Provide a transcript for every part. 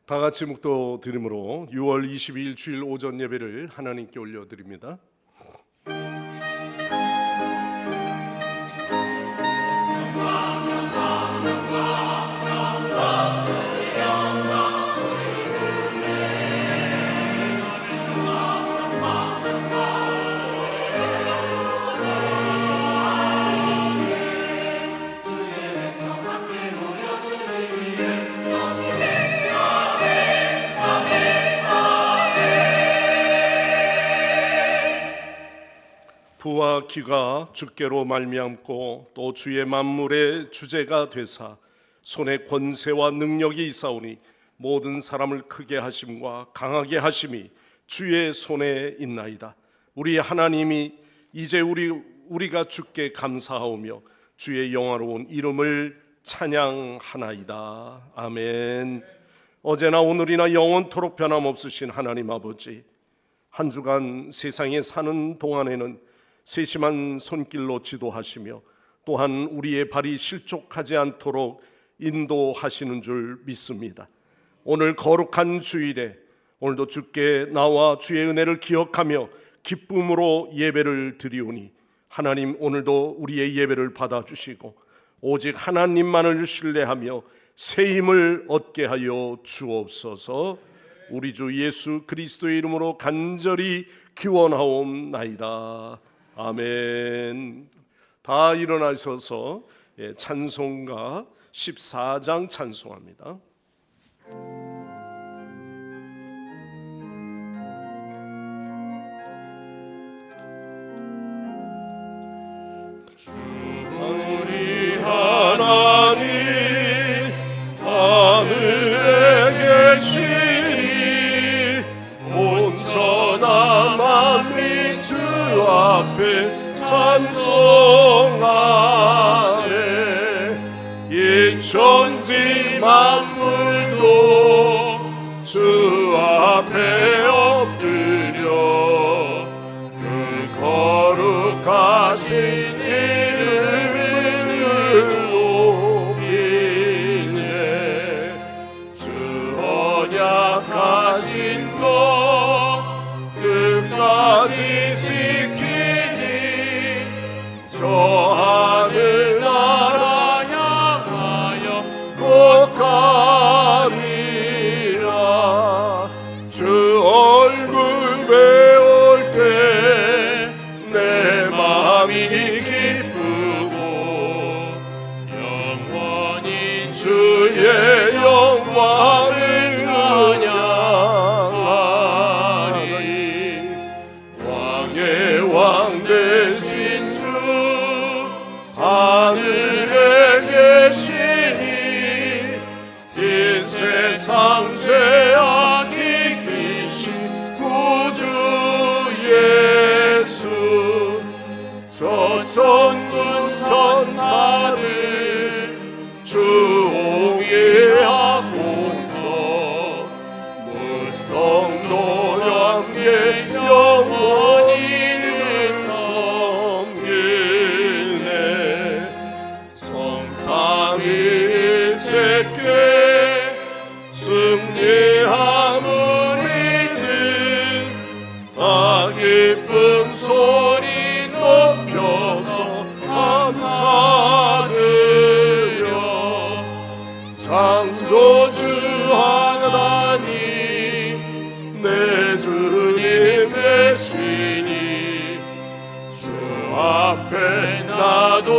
다 같이 묵도 드림으로 6월 22일 주일 오전 예배를 하나님께 올려드립니다. 부와 기가 주께로 말미암고 또 주의 만물의 주제가 되사 손에 권세와 능력이 있사오니 모든 사람을 크게 하심과 강하게 하심이 주의 손에 있나이다. 우리 하나님이 이제 우리가 주께 감사하오며 주의 영화로운 이름을 찬양하나이다. 아멘. 어제나 오늘이나 영원토록 변함없으신 하나님 아버지, 한 주간 세상에 사는 동안에는 세심한 손길로 지도하시며 또한 우리의 발이 실족하지 않도록 인도하시는 줄 믿습니다. 오늘 거룩한 주일에 오늘도 주께 나와 주의 은혜를 기억하며 기쁨으로 예배를 드리오니 하나님, 오늘도 우리의 예배를 받아주시고 오직 하나님만을 신뢰하며 새 힘을 얻게 하여 주옵소서. 우리 주 예수 그리스도의 이름으로 간절히 기원하옵나이다. 아멘. 다 일어나셔서 찬송가 14장 찬송합니다. 우리 하나님 하늘에 계시니 온전한 만민 주 앞에 찬송하네. 이 천지 만물도 주 앞에 엎드려 그 거룩하신 이름을 높이네. 주 언약하신 것 끝까지 지키니 저 하늘 나라 향하여 곧 가리라. 주 얼굴 배울 때 내 마음이 기쁘고 영원히 주의 영광을 찬양하리. 왕의 왕 되신 주 하늘에 계시니 이 세상 죄악이 귀신 구주 예수 저 천군 천사를 주옹이하고서 무성도 함께 영원히 섬기네. 성삼위일체께 승리함 우리들 다 기쁨 소리 높여서 감사드려. 창조주 하나님 내 주님 되시니 주 앞에 나도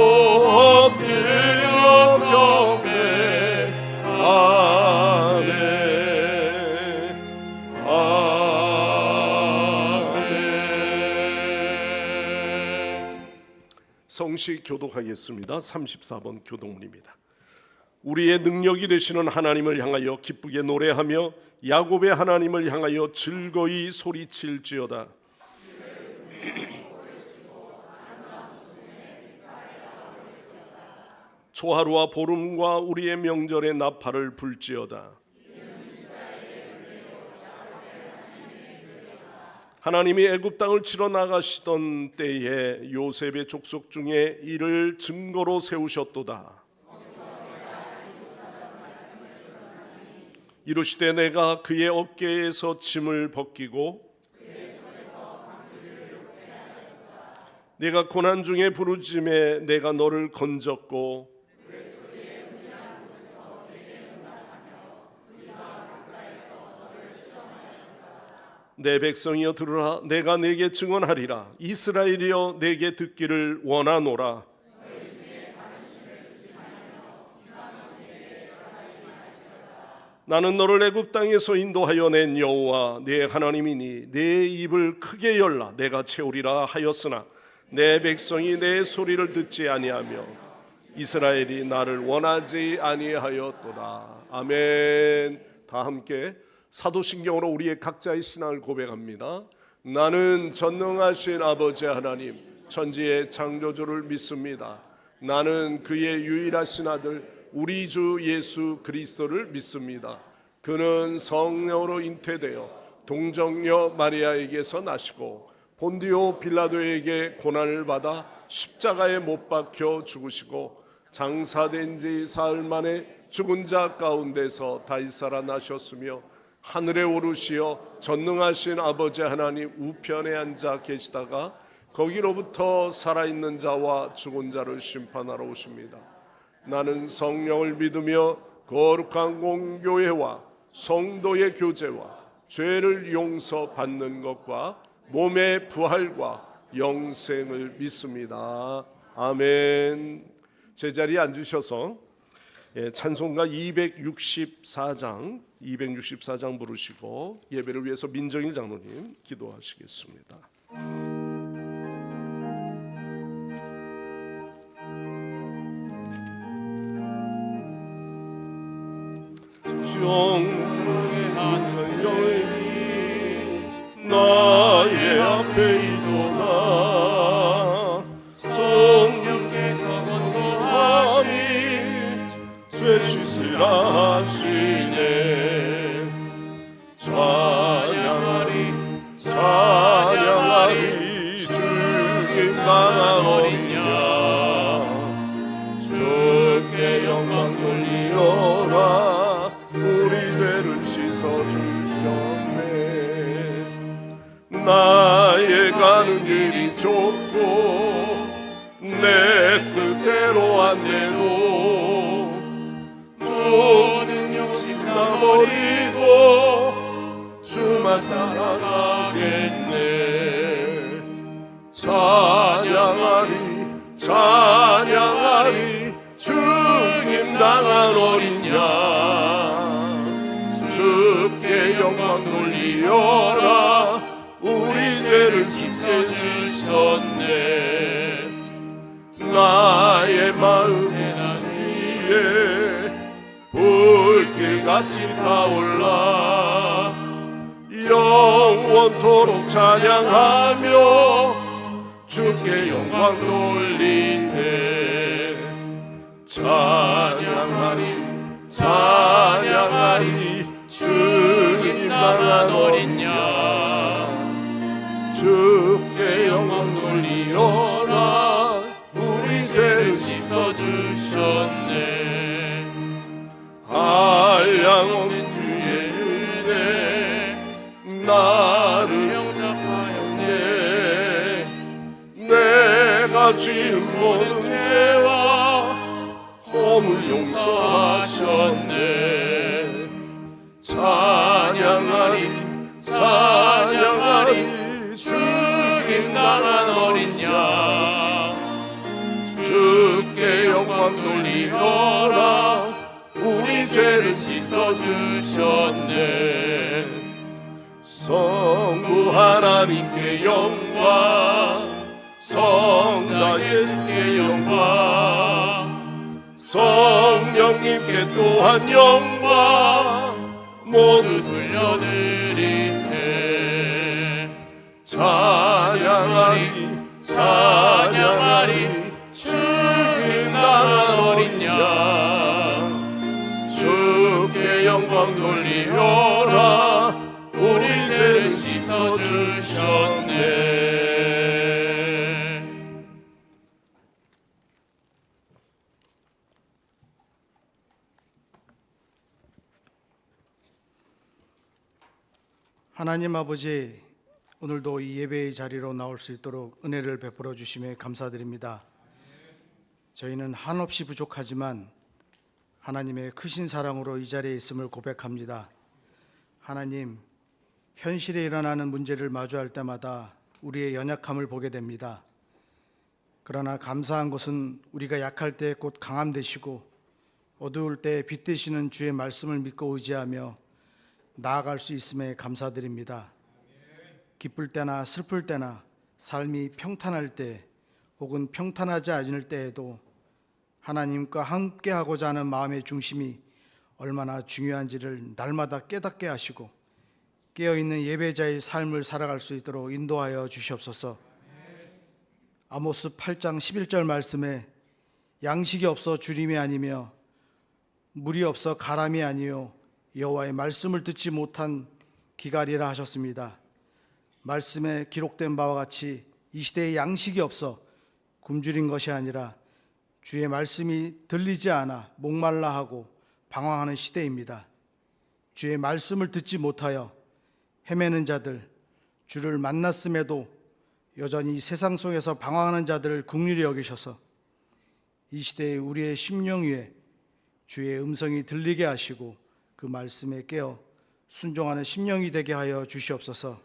엎드려 경배. 아멘. 아멘. 성시 교독하겠습니다. 34번 교독문입니다. 우리의 능력이 되시는 하나님을 향하여 기쁘게 노래하며 야곱의 하나님을 향하여 즐거이 소리칠지어다. 초하루와 보름과 우리의 명절의 나팔을 불지어다. 하나님이 애굽 땅을 치러 나가시던 때에 요셉의 족속 중에 이를 증거로 세우셨도다. 이르시되 내가 그의 어깨에서 짐을 벗기고 내가 고난 중에 부르짖음에 내가 너를 건졌고 내 백성이여 들으라. 내가 내게 증언하리라. 이스라엘이여 내게 듣기를 원하노라. 나는 너를 애굽 땅에서 인도하여 낸 여호와 내 하나님이니 내 입을 크게 열라 내가 채우리라 하였으나 내 백성이 내 소리를 듣지 아니하며 이스라엘이 나를 원하지 아니하였도다. 아멘. 다 함께 사도신경으로 우리의 각자의 신앙을 고백합니다. 나는 전능하신 아버지 하나님 천지의 창조주를 믿습니다. 나는 그의 유일하신 아들 우리 주 예수 그리스도를 믿습니다. 그는 성령으로 잉태되어 동정녀 마리아에게서 나시고 본디오 빌라도에게 고난을 받아 십자가에 못 박혀 죽으시고 장사된 지 사흘 만에 죽은 자 가운데서 다시 살아나셨으며 하늘에 오르시어 전능하신 아버지 하나님 우편에 앉아 계시다가 거기로부터 살아있는 자와 죽은 자를 심판하러 오십니다. 나는 성령을 믿으며 거룩한 공교회와 성도의 교제와 죄를 용서받는 것과 몸의 부활과 영생을 믿습니다. 아멘. 제자리에 앉으셔서 찬송가 264장 부르시고 예배를 위해서 민정일 장로님 기도하시겠습니다. 영광의 하늘이 나의 앞에 있도다. 성령께서 권고하신 죄 씻으라 하시네. 찬양하리 찬양하리 주님 나간 어린 양 주께 영광 돌리어라. 우리 죄를 씻어주셨네. 나의 가는 길이 좁고 내 뜻대로 안 되고 모든 욕심 다 버리고 주만 따라가겠네. 찬양하리 찬양하리 주님 당한 어린 양 주께 영광 돌리어라. 우리 죄를 씻어주셨네. 나의 마음 위에 불길같이 타올라. 영원토록 찬양하며 주께 영광 돌리세. 찬양하리 찬양하리 주님 당한 어린 양 주께 영광 돌리어라. 우리 죄를 씻어주셨네. 한량없는 주의 은혜 나를 용납하였네. 내가 지은 모든 죄와 허물 용서하셨네. 찬양하리 찬양하리 주님 당한 어린 양 주께 영광 돌리어라. 우리 죄를 씻어주셨네. 성부 하나님께 영광 성자 예수께 영광 성령님께 또한 영광 모두 돌려드리세. 찬양하리 찬양하리 주님 당한 어린 양 주께 영광 돌리어라. 우리 죄를 씻어주셨네. 하나님 아버지, 오늘도 이 예배의 자리로 나올 수 있도록 은혜를 베풀어 주심에 감사드립니다. 저희는 한없이 부족하지만 하나님의 크신 사랑으로 이 자리에 있음을 고백합니다. 하나님, 현실에 일어나는 문제를 마주할 때마다 우리의 연약함을 보게 됩니다. 그러나 감사한 것은 우리가 약할 때 곧 강함 되시고 어두울 때 빛 되시는 주의 말씀을 믿고 의지하며 나아갈 수 있음에 감사드립니다. 기쁠 때나 슬플 때나 삶이 평탄할 때 혹은 평탄하지 않을 때에도 하나님과 함께하고자 하는 마음의 중심이 얼마나 중요한지를 날마다 깨닫게 하시고 깨어있는 예배자의 삶을 살아갈 수 있도록 인도하여 주시옵소서. 아모스 8장 11절 말씀에 양식이 없어 주림이 아니며 물이 없어 가람이 아니요 여호와의 말씀을 듣지 못한 기갈이라 하셨습니다. 말씀에 기록된 바와 같이 이 시대에 양식이 없어 굶주린 것이 아니라 주의 말씀이 들리지 않아 목말라 하고 방황하는 시대입니다. 주의 말씀을 듣지 못하여 헤매는 자들, 주를 만났음에도 여전히 세상 속에서 방황하는 자들을 긍휼히 여기셔서 이 시대에 우리의 심령 위에 주의 음성이 들리게 하시고 그 말씀에 깨어 순종하는 심령이 되게 하여 주시옵소서.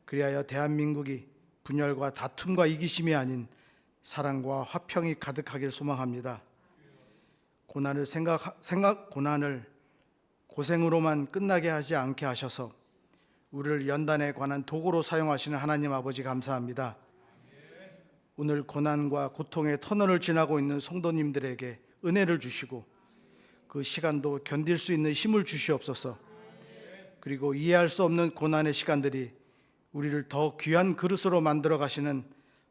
그리하여 대한민국이 분열과 다툼과 이기심이 아닌 사랑과 화평이 가득하길 소망합니다. 고난을 고생으로만 끝나게 하지 않게 하셔서 우리를 연단에 관한 도구로 사용하시는 하나님 아버지 감사합니다. 오늘 고난과 고통의 터널을 지나고 있는 성도님들에게 은혜를 주시고 그 시간도 견딜 수 있는 힘을 주시옵소서. 그리고 이해할 수 없는 고난의 시간들이 우리를 더 귀한 그릇으로 만들어 가시는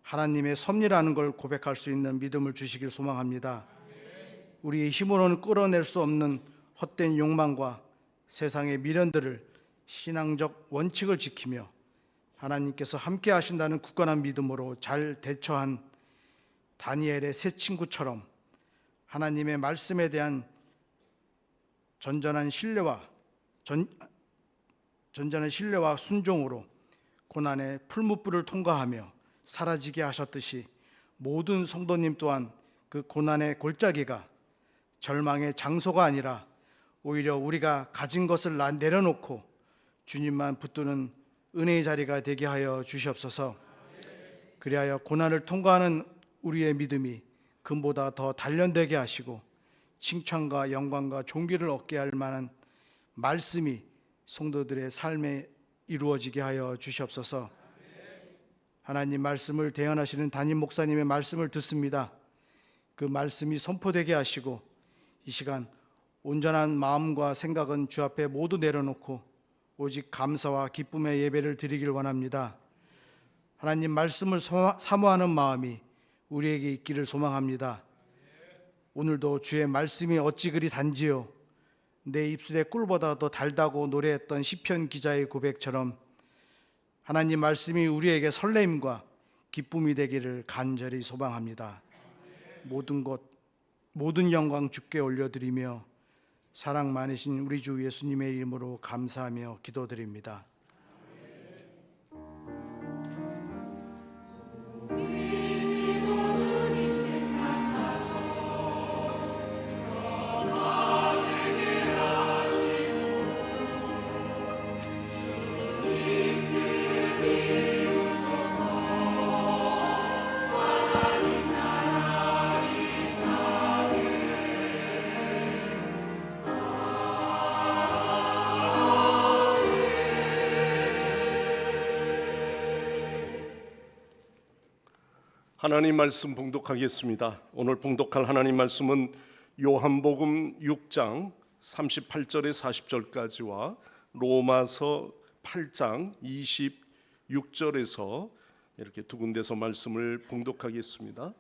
하나님의 섭리라는 걸 고백할 수 있는 믿음을 주시길 소망합니다. 우리의 힘으로는 끌어낼 수 없는 헛된 욕망과 세상의 미련들을 신앙적 원칙을 지키며 하나님께서 함께 하신다는 굳건한 믿음으로 잘 대처한 다니엘의 세 친구처럼 하나님의 말씀에 대한 전전한 신뢰와 순종으로 고난의 풀무불을 통과하며 사라지게 하셨듯이 모든 성도님 또한 그 고난의 골짜기가 절망의 장소가 아니라 오히려 우리가 가진 것을 내려놓고 주님만 붙드는 은혜의 자리가 되게 하여 주시옵소서. 그리하여 고난을 통과하는 우리의 믿음이 금보다 더 단련되게 하시고 칭찬과 영광과 존귀를 얻게 할 만한 말씀이 성도들의 삶에 이루어지게 하여 주시옵소서. 하나님 말씀을 대언하시는 담임 목사님의 말씀을 듣습니다. 그 말씀이 선포되게 하시고 이 시간 온전한 마음과 생각은 주 앞에 모두 내려놓고 오직 감사와 기쁨의 예배를 드리길 원합니다. 하나님 말씀을 사모하는 마음이 우리에게 있기를 소망합니다. 오늘도 주의 말씀이 어찌 그리 단지요 내 입술의 꿀보다 더 달다고 노래했던 시편 기자의 고백처럼 하나님 말씀이 우리에게 설렘과 기쁨이 되기를 간절히 소망합니다. 모든 영광 주께 올려드리며 사랑 많으신 우리 주 예수님의 이름으로 감사하며 기도드립니다. 하나님 말씀 봉독하겠습니다. 오늘 봉독할 하나님 말씀은 요한복음 6장 38절에 40절까지와 로마서 8장 26절에서 이렇게 두 군데서 말씀을 봉독하겠습니다.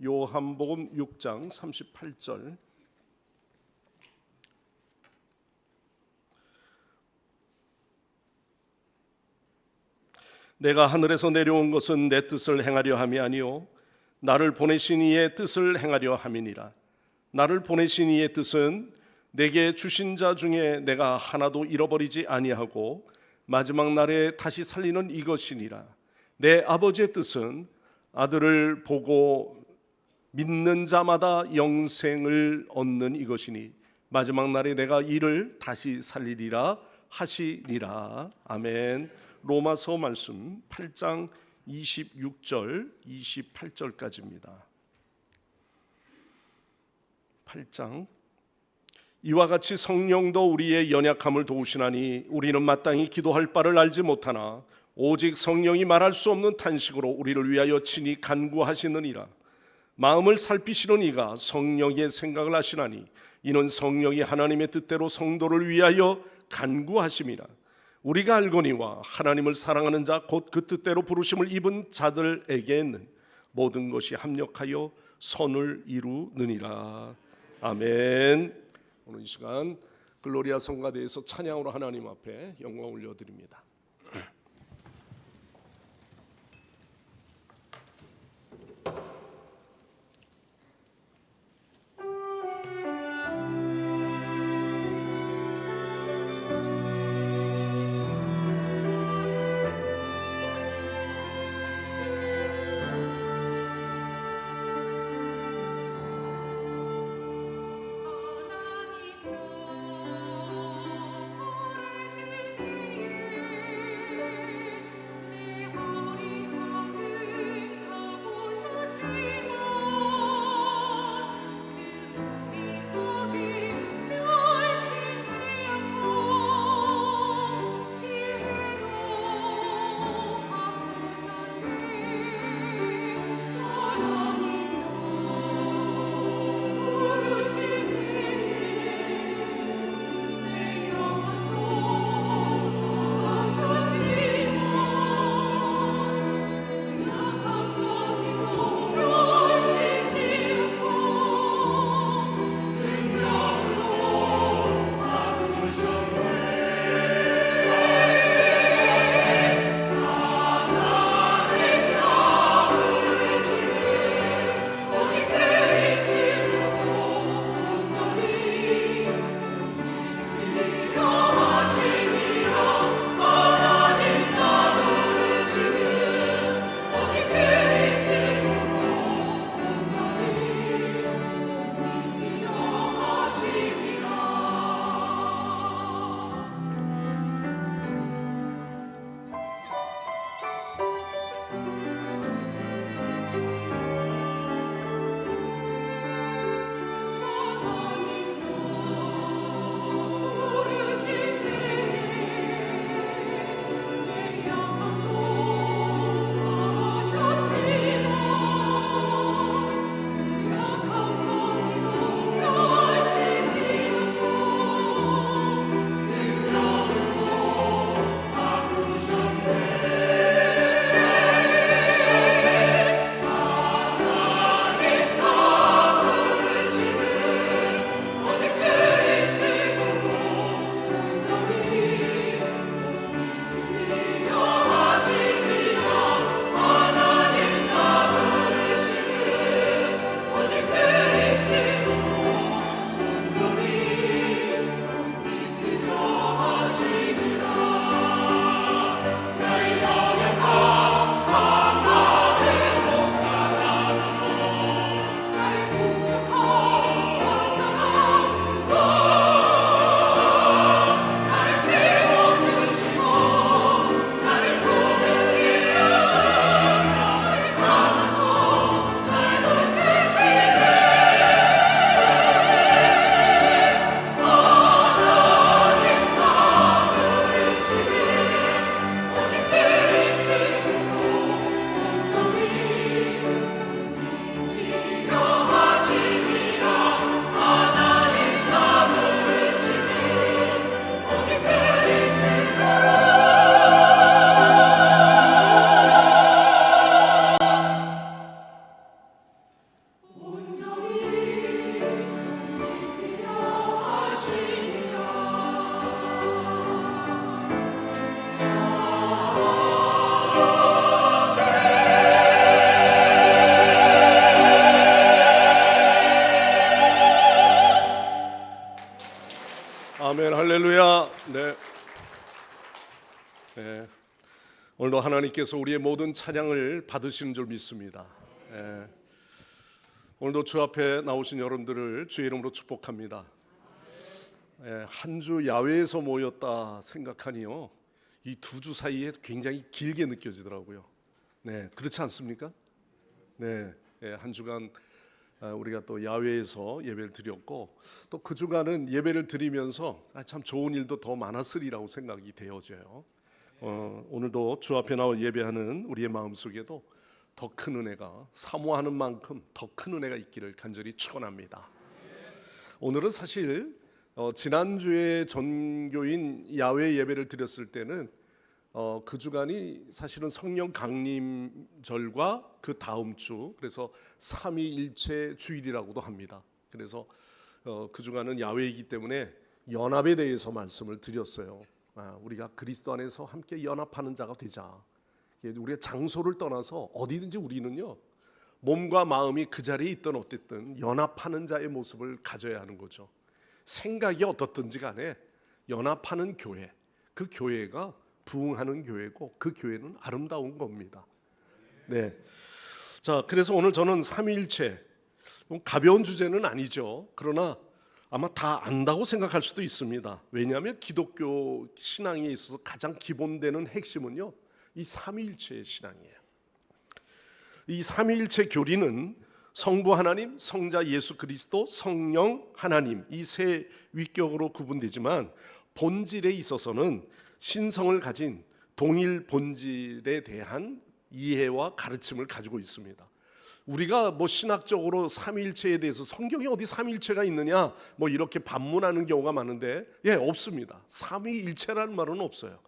요한복음 6장 38절 내가 하늘에서 내려온 것은 내 뜻을 행하려 함이 아니요 나를 보내신 이의 뜻을 행하려 함이니라. 나를 보내신 이의 뜻은 내게 주신 자 중에 내가 하나도 잃어버리지 아니하고 마지막 날에 다시 살리는 이것이니라. 내 아버지의 뜻은 아들을 보고 믿는 자마다 영생을 얻는 이것이니 마지막 날에 내가 이를 다시 살리리라 하시니라. 아멘. 로마서 말씀 8장 26절 28절까지입니다. 8장 이와 같이 성령도 우리의 연약함을 도우시나니 우리는 마땅히 기도할 바를 알지 못하나 오직 성령이 말할 수 없는 탄식으로 우리를 위하여 친히 간구하시느니라. 마음을 살피시는 이가 성령의 생각을 하시나니 이는 성령이 하나님의 뜻대로 성도를 위하여 간구하심이라. 우리가 알거니와 하나님을 사랑하는 자 곧 그 뜻대로 부르심을 입은 자들에게는 모든 것이 합력하여 선을 이루느니라. 아멘. 오늘 이 시간 글로리아 성가대에서 찬양으로 하나님 앞에 영광 올려드립니다. 아멘. 할렐루야. 네. 예, 오늘도 하나님께서 우리의 모든 찬양을 받으시는 줄 믿습니다. 예, 오늘도 주 앞에 나오신 여러분들을 주의 이름으로 축복합니다. 예, 한 주 야외에서 모였다 생각하니요, 이 두 주 사이에 굉장히 길게 느껴지더라고요. 네, 그렇지 않습니까? 네, 예, 한 주간 우리가 또 야외에서 예배를 드렸고, 또 그 주간은 예배를 드리면서 참 좋은 일도 더 많았으리라고 생각이 되어져요. 오늘도 주 앞에 나와 예배하는 우리의 마음 속에도 더 큰 은혜가, 사모하는 만큼 더 큰 은혜가 있기를 간절히 축원합니다. 오늘은 사실 지난주에 전교인 야외 예배를 드렸을 때는 그 주간이 사실은 성령 강림절과 그 다음 주, 그래서 삼위일체 주일이라고도 합니다. 그래서 그 주간은 야외이기 때문에 연합에 대해서 말씀을 드렸어요. 우리가 그리스도 안에서 함께 연합하는 자가 되자. 우리가 장소를 떠나서 어디든지 우리는요, 몸과 마음이 그 자리에 있든 어쨌든 연합하는 자의 모습을 가져야 하는 거죠. 생각이 어떻든지 간에 연합하는 교회, 그 교회가 부흥하는 교회고 그 교회는 아름다운 겁니다. 네. 자, 그래서 오늘 저는 삼위일체, 가벼운 주제는 아니죠. 그러나 아마 다 안다고 생각할 수도 있습니다. 왜냐하면 기독교 신앙에 있어서 가장 기본되는 핵심은요, 이 삼위일체의 신앙이에요. 이 삼위일체 교리는 성부 하나님, 성자 예수 그리스도, 성령 하나님, 이 세 위격으로 구분되지만 본질에 있어서는 신성을 가진 동일 본질에 대한 이해와 가르침을 가지고 있습니다. 우리가 신학적으로 삼위일체에 대해서 성경에 어디 삼위일체가 있느냐 이렇게 반문하는 경우가 많은데, 없습니다. 삼위일체라는 말은 없어요.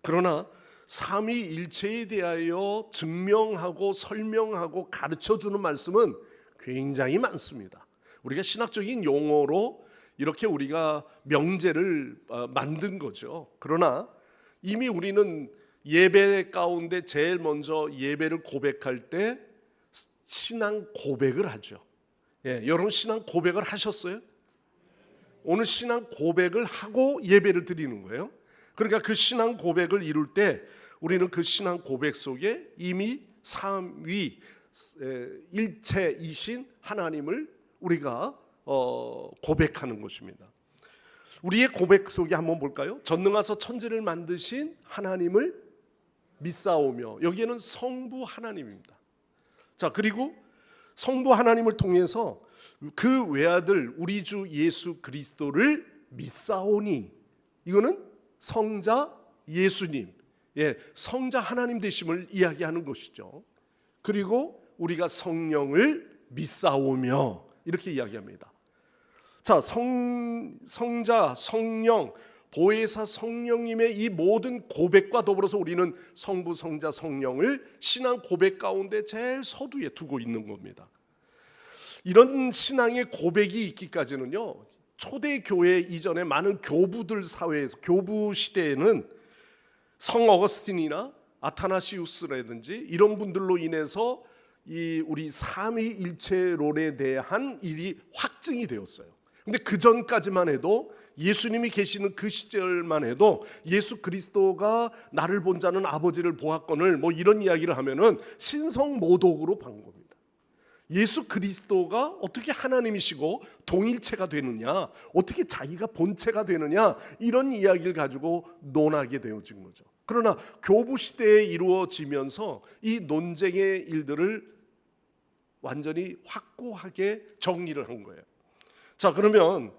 그러나 삼위일체에 대하여 증명하고 설명하고 가르쳐주는 말씀은 굉장히 많습니다. 우리가 신학적인 용어로 이렇게 우리가 명제를 만든 거죠. 그러나 이미 우리는 예배 가운데 제일 먼저 예배를 고백할 때 신앙 고백을 하죠. 여러분 신앙 고백을 하셨어요? 오늘 신앙 고백을 하고 예배를 드리는 거예요. 그러니까 그 신앙 고백을 이룰 때 우리는 그 신앙 고백 속에 이미 삼위일체이신 하나님을 우리가 고백하는 것입니다. 우리의 고백 속에 한번 볼까요? 전능하사 천지를 만드신 하나님을 믿사오며, 여기에는 성부 하나님입니다. 자, 그리고 성부 하나님을 통해서 그 외아들 우리 주 예수 그리스도를 믿사오니, 이거는 성자 예수님, 성자 하나님 되심을 이야기하는 것이죠. 그리고 우리가 성령을 믿사오며 이렇게 이야기합니다. 자, 성자, 성령, 보혜사 성령님의 이 모든 고백과 더불어서 우리는 성부, 성자, 성령을 신앙 고백 가운데 제일 서두에 두고 있는 겁니다. 이런 신앙의 고백이 있기까지는요, 초대교회 이전에 많은 교부들 사회에서, 교부 시대에는 성 어거스틴이나 아타나시우스라든지 이런 분들로 인해서 이 우리 삼위일체론에 대한 일이 확증이 되었어요. 근데 그 전까지만 해도, 예수님이 계시는 그 시절만 해도 예수 그리스도가 나를 본 자는 아버지를 보았거늘 이런 이야기를 하면은 신성모독으로 본 겁니다. 예수 그리스도가 어떻게 하나님이시고 동일체가 되느냐, 어떻게 자기가 본체가 되느냐, 이런 이야기를 가지고 논하게 되어진 거죠. 그러나 교부 시대에 이루어지면서 이 논쟁의 일들을 완전히 확고하게 정리를 한 거예요. 자, 그러면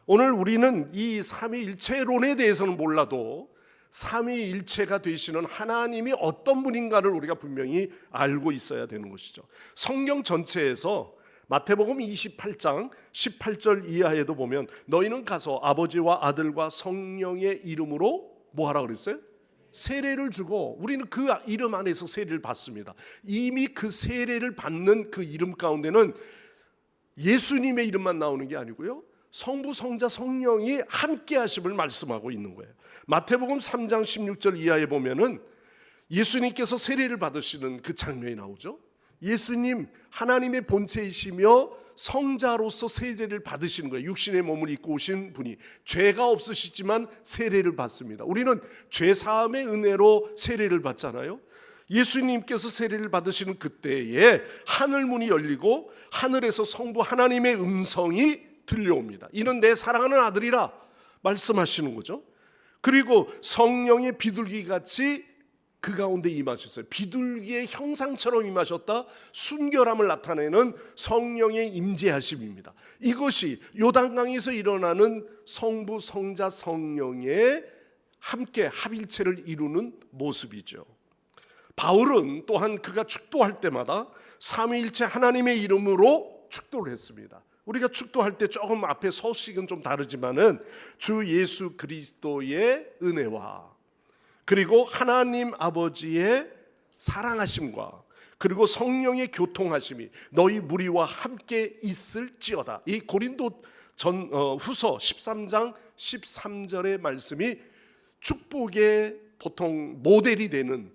오늘 우리는 이 삼위일체론에 대해서는 몰라도 삼위일체가 되시는 하나님이 어떤 분인가를 우리가 분명히 알고 있어야 되는 것이죠. 성경 전체에서 마태복음 28장 18절 이하에도 보면, 너희는 가서 아버지와 아들과 성령의 이름으로 뭐하라 그랬어요? 세례를 주고, 우리는 그 이름 안에서 세례를 받습니다. 이미 그 세례를 받는 그 이름 가운데는 예수님의 이름만 나오는 게 아니고요, 성부, 성자, 성령이 함께 하심을 말씀하고 있는 거예요. 마태복음 3장 16절 이하에 보면은 예수님께서 세례를 받으시는 그 장면이 나오죠. 예수님 하나님의 본체이시며 성자로서 세례를 받으시는 거예요. 육신의 몸을 입고 오신 분이 죄가 없으시지만 세례를 받습니다. 우리는 죄 사함의 은혜로 세례를 받잖아요. 예수님께서 세례를 받으시는 그때에 하늘 문이 열리고 하늘에서 성부 하나님의 음성이 들려옵니다. 이는 내 사랑하는 아들이라 말씀하시는 거죠. 그리고 성령의 비둘기같이 그 가운데 임하셨어요. 비둘기의 형상처럼 임하셨다. 순결함을 나타내는 성령의 임재하심입니다. 이것이 요단강에서 일어나는 성부, 성자, 성령의 함께 합일체를 이루는 모습이죠. 바울은 또한 그가 축도할 때마다 삼위일체 하나님의 이름으로 축도를 했습니다. 우리가 축도할 때 조금 앞에 서식은 좀 다르지만은 주 예수 그리스도의 은혜와 그리고 하나님 아버지의 사랑하심과 그리고 성령의 교통하심이 너희 무리와 함께 있을지어다. 이 고린도 후서 13장 13절의 말씀이 축복의 보통 모델이 되는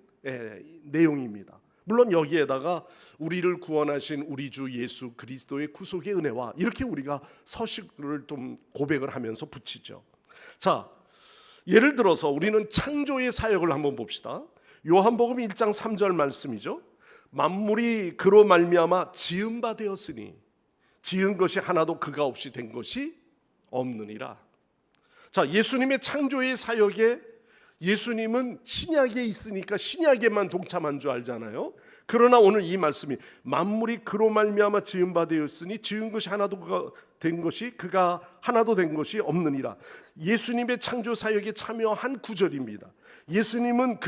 내용입니다. 물론 여기에다가 우리를 구원하신 우리 주 예수 그리스도의 구속의 은혜와 이렇게 우리가 서식을 좀 고백을 하면서 붙이죠. 자, 예를 들어서 우리는 창조의 사역을 한번 봅시다. 요한복음 1장 3절 말씀이죠. 만물이 그로 말미암아 지은 바 되었으니 지은 것이 하나도 그가 없이 된 것이 없느니라. 자, 예수님의 창조의 사역에 예수님은 신약에 있으니까 신약에만 동참한 줄 알잖아요. 그러나 오늘 이 말씀이 만물이 그로 말미암아 지은 바 되었으니 지은 것이 하나도 그가 하나도 된 것이 없느니라. 예수님의 창조 사역에 참여한 구절입니다. 예수님은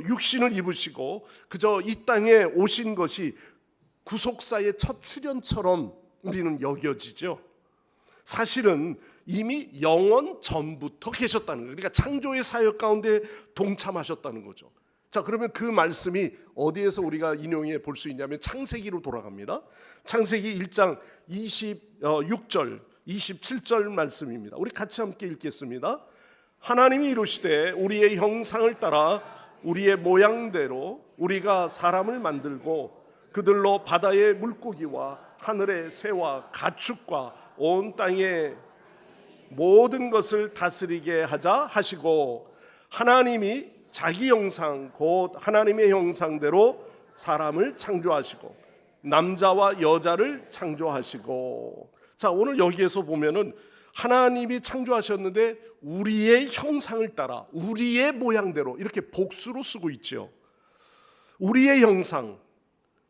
육신을 입으시고 그저 이 땅에 오신 것이 구속사의 첫 출현처럼 우리는 여겨지죠. 사실은 이미 영원 전부터 계셨다는 거예요. 그러니까 창조의 사역 가운데 동참하셨다는 거죠. 자, 그러면 그 말씀이 어디에서 우리가 인용해 볼 수 있냐면 창세기로 돌아갑니다. 창세기 1장 26절 27절 말씀입니다. 우리 같이 함께 읽겠습니다. 하나님이 이루시되 우리의 형상을 따라 우리의 모양대로 우리가 사람을 만들고 그들로 바다의 물고기와 하늘의 새와 가축과 온 땅의 모든 것을 다스리게 하자 하시고 하나님이 자기 형상 곧 하나님의 형상대로 사람을 창조하시고 남자와 여자를 창조하시고. 자, 오늘 여기에서 보면은 하나님이 창조하셨는데 우리의 형상을 따라 우리의 모양대로 이렇게 복수로 쓰고 있죠. 우리의 형상,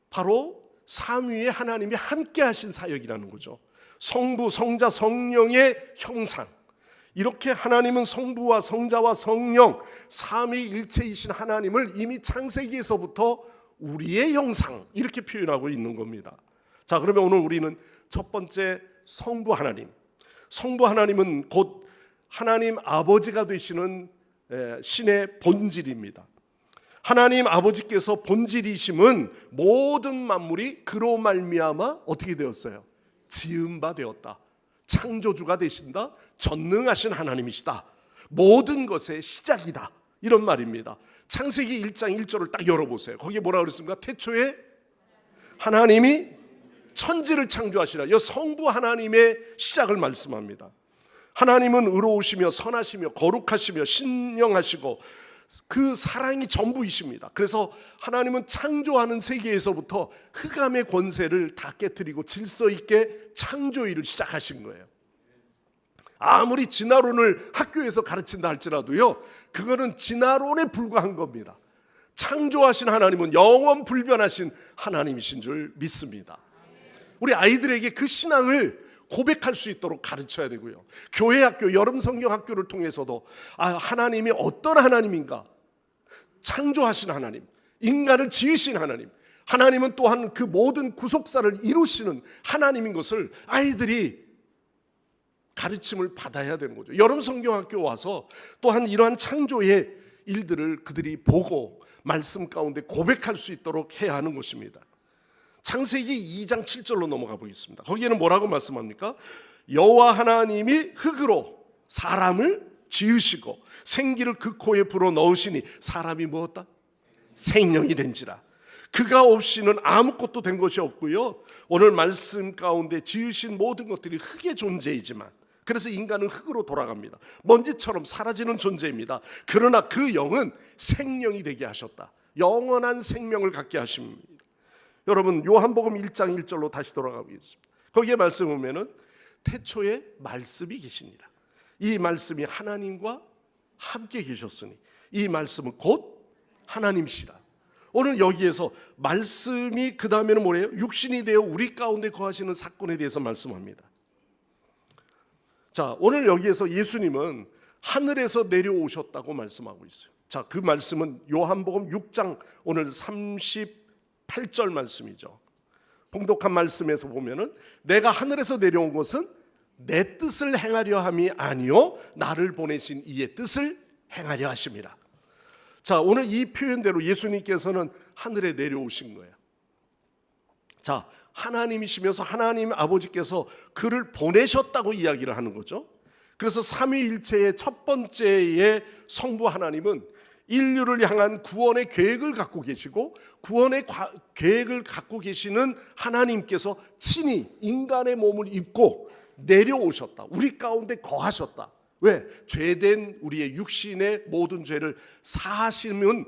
바로 삼위의 하나님이 함께 하신 사역이라는 거죠. 성부, 성자, 성령의 형상. 이렇게 하나님은 성부와 성자와 성령 삼위일체이신 하나님을 이미 창세기에서부터 우리의 형상 이렇게 표현하고 있는 겁니다. 자, 그러면 오늘 우리는 첫 번째 성부 하나님. 성부 하나님은 곧 하나님 아버지가 되시는 신의 본질입니다. 하나님 아버지께서 본질이심은 모든 만물이 그로 말미암아 어떻게 되었어요? 지은 바 되었다. 창조주가 되신다. 전능하신 하나님이시다. 모든 것의 시작이다. 이런 말입니다. 창세기 1장 1절을 딱 열어보세요. 거기에 뭐라 그랬습니까? 태초에 하나님이 천지를 창조하시라. 이 성부 하나님의 시작을 말씀합니다. 하나님은 의로우시며 선하시며 거룩하시며 신령하시고 그 사랑이 전부이십니다. 그래서 하나님은 창조하는 세계에서부터 흑암의 권세를 다 깨뜨리고 질서 있게 창조일을 시작하신 거예요. 아무리 진화론을 학교에서 가르친다 할지라도요, 그거는 진화론에 불과한 겁니다. 창조하신 하나님은 영원 불변하신 하나님이신 줄 믿습니다. 우리 아이들에게 그 신앙을 고백할 수 있도록 가르쳐야 되고요. 교회 학교, 여름 성경 학교를 통해서도 하나님이 어떤 하나님인가? 창조하신 하나님, 인간을 지으신 하나님, 하나님은 또한 그 모든 구속사를 이루시는 하나님인 것을 아이들이 가르침을 받아야 되는 거죠. 여름 성경 학교 와서 또한 이러한 창조의 일들을 그들이 보고 말씀 가운데 고백할 수 있도록 해야 하는 것입니다. 창세기 2장 7절로 넘어가 보겠습니다. 거기에는 뭐라고 말씀합니까? 여호와 하나님이 흙으로 사람을 지으시고 생기를 그 코에 불어 넣으시니 사람이 무엇다? 생명이 된지라. 그가 없이는 아무것도 된 것이 없고요. 오늘 말씀 가운데 지으신 모든 것들이 흙의 존재이지만, 그래서 인간은 흙으로 돌아갑니다. 먼지처럼 사라지는 존재입니다. 그러나 그 영은 생명이 되게 하셨다. 영원한 생명을 갖게 하십니다. 여러분, 요한복음 1장 1절로 다시 돌아가겠습니다. 거기에 말씀 보면은 태초에 말씀이 계시니라. 이 말씀이 하나님과 함께 계셨으니 이 말씀은 곧 하나님이시라. 오늘 여기에서 말씀이 그 다음에는 뭐래요? 육신이 되어 우리 가운데 거하시는 사건에 대해서 말씀합니다. 자, 오늘 여기에서 예수님은 하늘에서 내려오셨다고 말씀하고 있어요. 자, 그 말씀은 요한복음 6장 오늘 38절 말씀이죠. 봉독한 말씀에서 보면은 내가 하늘에서 내려온 것은 내 뜻을 행하려 함이 아니요 나를 보내신 이의 뜻을 행하려 하심이라. 자, 오늘 이 표현대로 예수님께서는 하늘에 내려오신 거예요. 자, 하나님이시면서 하나님 아버지께서 그를 보내셨다고 이야기를 하는 거죠. 그래서 삼위일체의 첫 번째의 성부 하나님은 인류를 향한 구원의 계획을 갖고 계시고, 구원의 계획을 갖고 계시는 하나님께서 친히 인간의 몸을 입고 내려오셨다. 우리 가운데 거하셨다. 왜? 죄된 우리의 육신의 모든 죄를 사하시면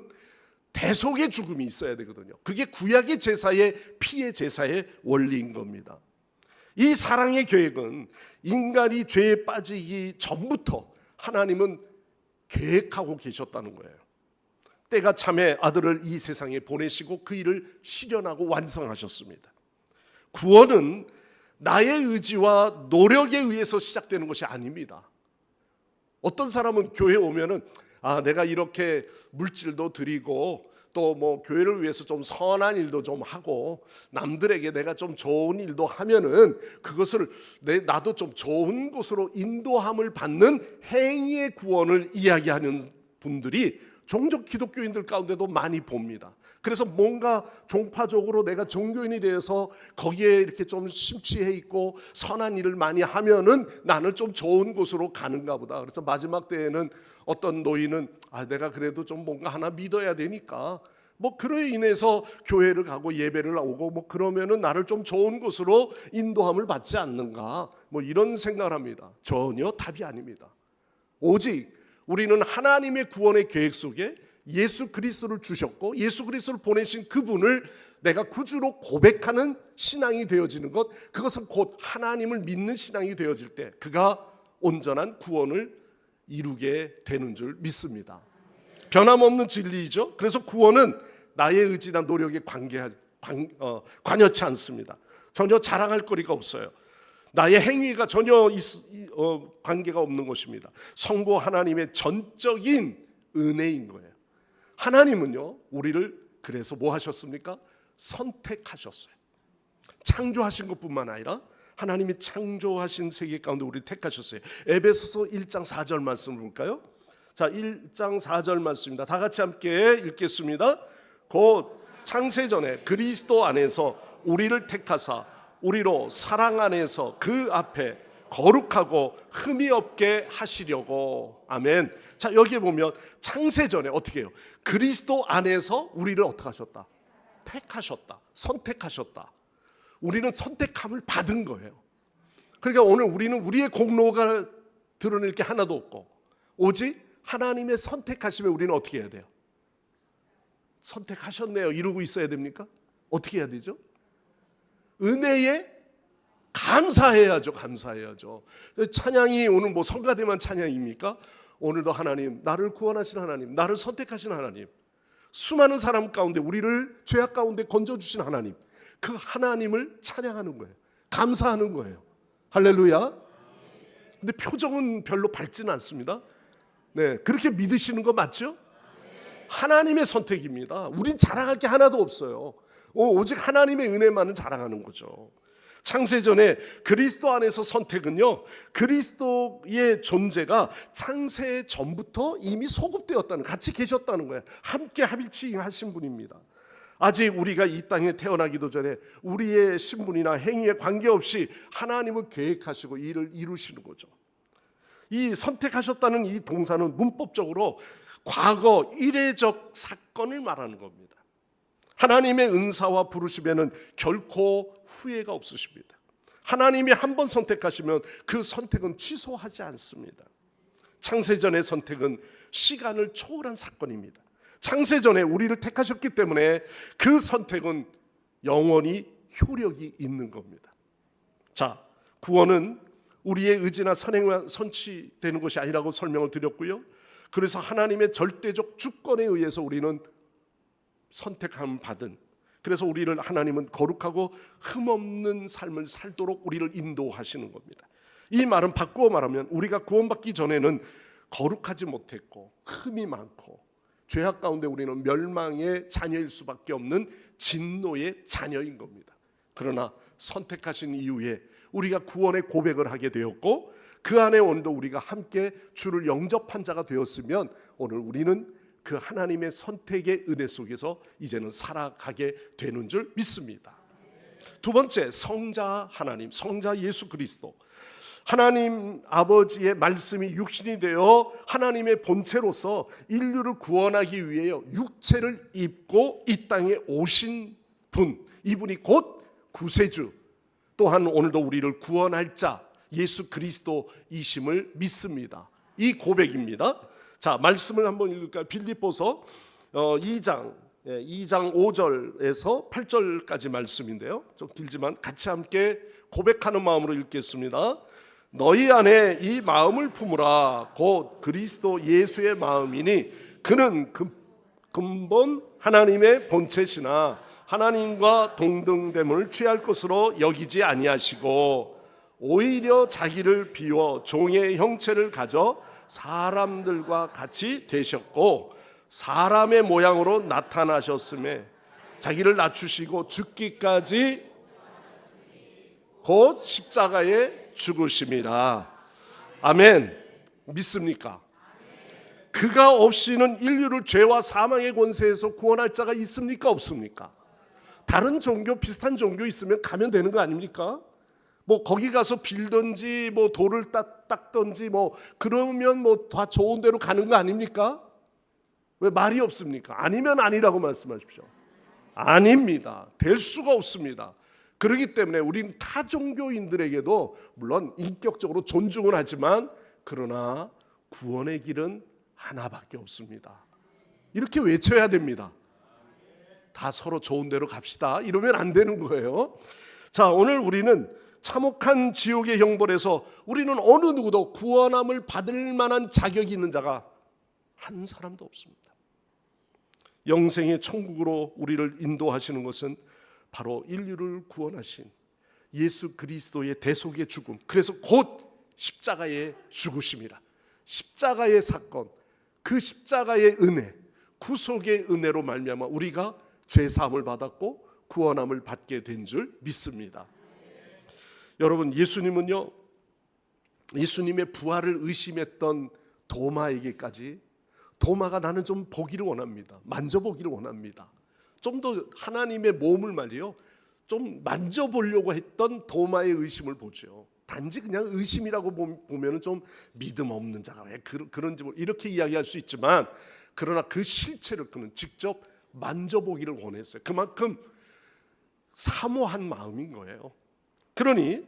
대속의 죽음이 있어야 되거든요. 그게 구약의 제사의 피의 제사의 원리인 겁니다. 이 사랑의 계획은 인간이 죄에 빠지기 전부터 하나님은 계획하고 계셨다는 거예요. 때가 참에 아들을 이 세상에 보내시고 그 일을 실현하고 완성하셨습니다. 구원은 나의 의지와 노력에 의해서 시작되는 것이 아닙니다. 어떤 사람은 교회 오면은 내가 이렇게 물질도 드리고 또 뭐 교회를 위해서 좀 선한 일도 좀 하고 남들에게 내가 좀 좋은 일도 하면은 그것을 나도 좀 좋은 곳으로 인도함을 받는 행위의 구원을 이야기하는 분들이 종종 기독교인들 가운데도 많이 봅니다. 그래서 뭔가 종파적으로 내가 종교인이 되어서 거기에 이렇게 좀 심취해 있고 선한 일을 많이 하면은 나는 좀 좋은 곳으로 가는가 보다. 그래서 마지막 때에는 어떤 노인은 내가 그래도 좀 뭔가 하나 믿어야 되니까 뭐 그로 인해서 교회를 가고 예배를 오고 뭐 그러면은 나를 좀 좋은 곳으로 인도함을 받지 않는가, 뭐 이런 생각을 합니다. 전혀 답이 아닙니다. 오직 우리는 하나님의 구원의 계획 속에 예수 그리스도를 주셨고 예수 그리스도를 보내신 그분을 내가 구주로 고백하는 신앙이 되어지는 것, 그것은 곧 하나님을 믿는 신앙이 되어질 때 그가 온전한 구원을 이루게 되는 줄 믿습니다. 변함없는 진리이죠. 그래서 구원은 나의 의지나 노력에 관여치 않습니다. 전혀 자랑할 거리가 없어요. 나의 행위가 전혀 관계가 없는 것입니다. 성부 하나님의 전적인 은혜인 거예요. 하나님은요, 우리를 그래서 뭐 하셨습니까? 선택하셨어요. 창조하신 것뿐만 아니라 하나님이 창조하신 세계 가운데 우리를 택하셨어요. 에베소서 1장 4절 말씀을 볼까요? 자, 1장 4절 말씀입니다. 다 같이 함께 읽겠습니다. 곧 창세전에 그리스도 안에서 우리를 택하사 우리로 사랑 안에서 그 앞에 거룩하고 흠이 없게 하시려고. 아멘. 자, 여기에 보면 창세전에 어떻게 해요? 그리스도 안에서 우리를 어떻게 하셨다? 택하셨다. 선택하셨다. 우리는 선택함을 받은 거예요. 그러니까 오늘 우리는 우리의 공로가 드러낼 게 하나도 없고 오직 하나님의 선택하심에 우리는 어떻게 해야 돼요? 선택하셨네요. 이러고 있어야 됩니까? 어떻게 해야 되죠? 은혜에 감사해야죠. 감사해야죠. 찬양이 오늘 뭐 성가대만 찬양입니까? 오늘도 하나님, 나를 구원하신 하나님, 나를 선택하신 하나님, 수많은 사람 가운데 우리를 죄악 가운데 건져주신 하나님, 그 하나님을 찬양하는 거예요. 감사하는 거예요. 할렐루야. 근데 표정은 별로 밝지는 않습니다. 네, 그렇게 믿으시는 거 맞죠? 하나님의 선택입니다. 우린 자랑할 게 하나도 없어요. 오직 하나님의 은혜만을 자랑하는 거죠. 창세전에 그리스도 안에서 선택은요, 그리스도의 존재가 창세 전부터 이미 소급되었다는, 같이 계셨다는 거예요. 함께 합일치하신 분입니다. 아직 우리가 이 땅에 태어나기도 전에 우리의 신분이나 행위에 관계없이 하나님은 계획하시고 일을 이루시는 거죠. 이 선택하셨다는 이 동사는 문법적으로 과거 이례적 사건을 말하는 겁니다. 하나님의 은사와 부르심에는 결코 후회가 없으십니다. 하나님이 한 번 선택하시면 그 선택은 취소하지 않습니다. 창세전의 선택은 시간을 초월한 사건입니다. 창세전에 우리를 택하셨기 때문에 그 선택은 영원히 효력이 있는 겁니다. 자, 구원은 우리의 의지나 선행만 선취되는 것이 아니라고 설명을 드렸고요. 그래서 하나님의 절대적 주권에 의해서 우리는 선택함 받은, 그래서 우리를 하나님은 거룩하고 흠없는 삶을 살도록 우리를 인도하시는 겁니다. 이 말은 바꾸어 말하면 우리가 구원받기 전에는 거룩하지 못했고 흠이 많고 죄악 가운데 우리는 멸망의 자녀일 수밖에 없는 진노의 자녀인 겁니다. 그러나 선택하신 이후에 우리가 구원의 고백을 하게 되었고 그 안에 오늘도 우리가 함께 주를 영접한 자가 되었으면 오늘 우리는 그 하나님의 선택의 은혜 속에서 이제는 살아가게 되는 줄 믿습니다. 두 번째, 성자 하나님, 성자 예수 그리스도. 하나님 아버지의 말씀이 육신이 되어 하나님의 본체로서 인류를 구원하기 위해 육체를 입고 이 땅에 오신 분, 이분이 곧 구세주, 또한 오늘도 우리를 구원할 자 예수 그리스도이심을 믿습니다. 이 고백입니다. 자, 말씀을 한번 읽을까요? 빌립보서 2장 5절에서 8절까지 말씀인데요. 좀 길지만 같이 함께 고백하는 마음으로 읽겠습니다. 너희 안에 이 마음을 품으라. 곧 그리스도 예수의 마음이니 그는 근본 하나님의 본체시나 하나님과 동등됨을 취할 것으로 여기지 아니하시고 오히려 자기를 비워 종의 형체를 가져 사람들과 같이 되셨고 사람의 모양으로 나타나셨음에 자기를 낮추시고 죽기까지 곧 십자가에 죽으심이라. 아멘. 믿습니까? 그가 없이는 인류를 죄와 사망의 권세에서 구원할 자가 있습니까? 없습니까? 다른 종교, 비슷한 종교 있으면 가면 되는 거 아닙니까? 뭐 거기 가서 빌든지 뭐 돌을 닦든지 뭐 그러면 뭐 다 좋은 데로 가는 거 아닙니까? 왜 말이 없습니까? 아니면 아니라고 말씀하십시오. 아닙니다. 될 수가 없습니다. 그렇기 때문에 우리는 타 종교인들에게도 물론 인격적으로 존중은 하지만 그러나 구원의 길은 하나밖에 없습니다. 이렇게 외쳐야 됩니다. 다 서로 좋은 데로 갑시다. 이러면 안 되는 거예요. 자, 오늘 우리는 참혹한 지옥의 형벌에서 우리는 어느 누구도 구원함을 받을 만한 자격이 있는 자가 한 사람도 없습니다. 영생의 천국으로 우리를 인도하시는 것은 바로 인류를 구원하신 예수 그리스도의 대속의 죽음, 그래서 곧 십자가의 죽으심이라. 십자가의 사건, 그 십자가의 은혜, 구속의 은혜로 말미암아 우리가 죄 사함을 받았고 구원함을 받게 된 줄 믿습니다. 여러분, 예수님은요, 예수님의 부활을 의심했던 도마에게까지 도마가 나는 좀 보기를 원합니다. 만져보기를 원합니다. 좀 더 하나님의 몸을 말이요, 좀 만져보려고 했던 도마의 의심을 보죠. 단지 그냥 의심이라고 보면은 좀 믿음 없는 자가 왜 그런지 이렇게 이야기할 수 있지만 그러나 그 실체를 그는 직접 만져보기를 원했어요. 그만큼 사모한 마음인 거예요. 그러니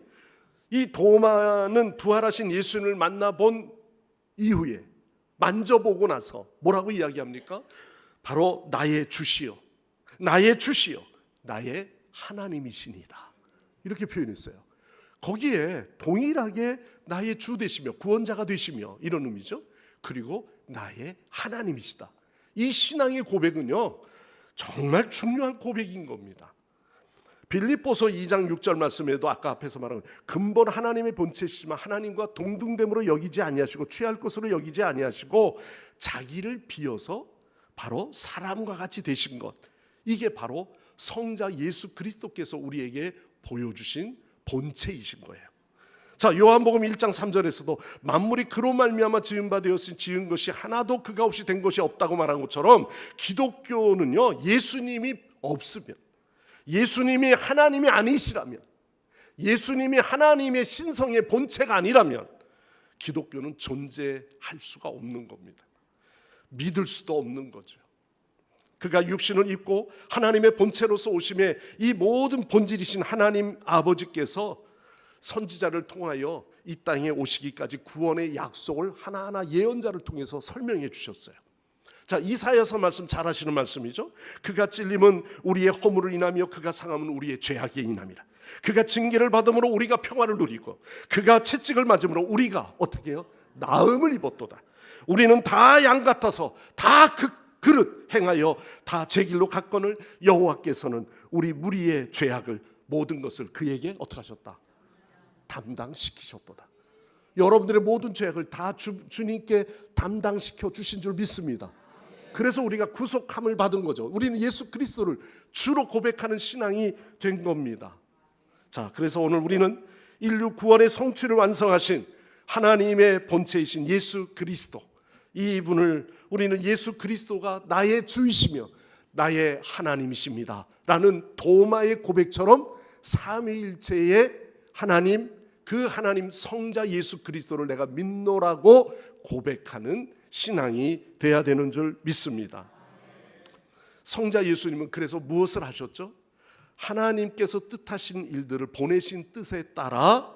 이 도마는 부활하신 예수님을 만나본 이후에 만져보고 나서 뭐라고 이야기합니까? 바로 나의 주시요, 나의 주시요, 나의 하나님이시니다. 이렇게 표현했어요. 거기에 동일하게 나의 주 되시며 구원자가 되시며 이런 의미죠. 그리고 나의 하나님이시다. 이 신앙의 고백은요, 정말 중요한 고백인 겁니다. 빌립보서 2장 6절 말씀에도 아까 앞에서 말한 근본 하나님의 본체시지만 하나님과 동등됨으로 여기지 아니하시고 취할 것으로 여기지 아니하시고 자기를 비어서 바로 사람과 같이 되신 것, 이게 바로 성자 예수 그리스도께서 우리에게 보여주신 본체이신 거예요. 자, 요한복음 1장 3절에서도 만물이 그로 말미암아 지은 바 되었으니 지은 것이 하나도 그가 없이 된 것이 없다고 말한 것처럼 기독교는요, 예수님이 없으면, 예수님이 하나님이 아니시라면, 예수님이 하나님의 신성의 본체가 아니라면 기독교는 존재할 수가 없는 겁니다. 믿을 수도 없는 거죠. 그가 육신을 입고 하나님의 본체로서 오심에 이 모든 본질이신 하나님 아버지께서 선지자를 통하여 이 땅에 오시기까지 구원의 약속을 하나하나 예언자를 통해서 설명해 주셨어요. 자, 이사야서 말씀 잘 아시는 말씀이죠. 그가 찔림은 우리의 허물을 인하며 그가 상함은 우리의 죄악에 인함이라. 그가 징계를 받음으로 우리가 평화를 누리고 그가 채찍을 맞음으로 우리가 어떻게 해요? 나음을 입었도다. 우리는 다 양 같아서 다 그 그릇 행하여 다 제 길로 갔거늘 여호와께서는 우리 무리의 죄악을 모든 것을 그에게 어떻게 하셨다? 담당시키셨도다. 여러분들의 모든 죄악을 다 주님께 담당시켜 주신 줄 믿습니다. 그래서 우리가 구속함을 받은 거죠. 우리는 예수 그리스도를 주로 고백하는 신앙이 된 겁니다. 자, 그래서 오늘 우리는 인류 구원의 성취를 완성하신 하나님의 본체이신 예수 그리스도, 이분을 우리는 예수 그리스도가 나의 주이시며 나의 하나님이십니다 라는 도마의 고백처럼 삼위일체의 하나님, 그 하나님 성자 예수 그리스도를 내가 믿노라고 고백하는 신앙이 돼야 되는 줄 믿습니다. 성자 예수님은 그래서 무엇을 하셨죠? 하나님께서 뜻하신 일들을 보내신 뜻에 따라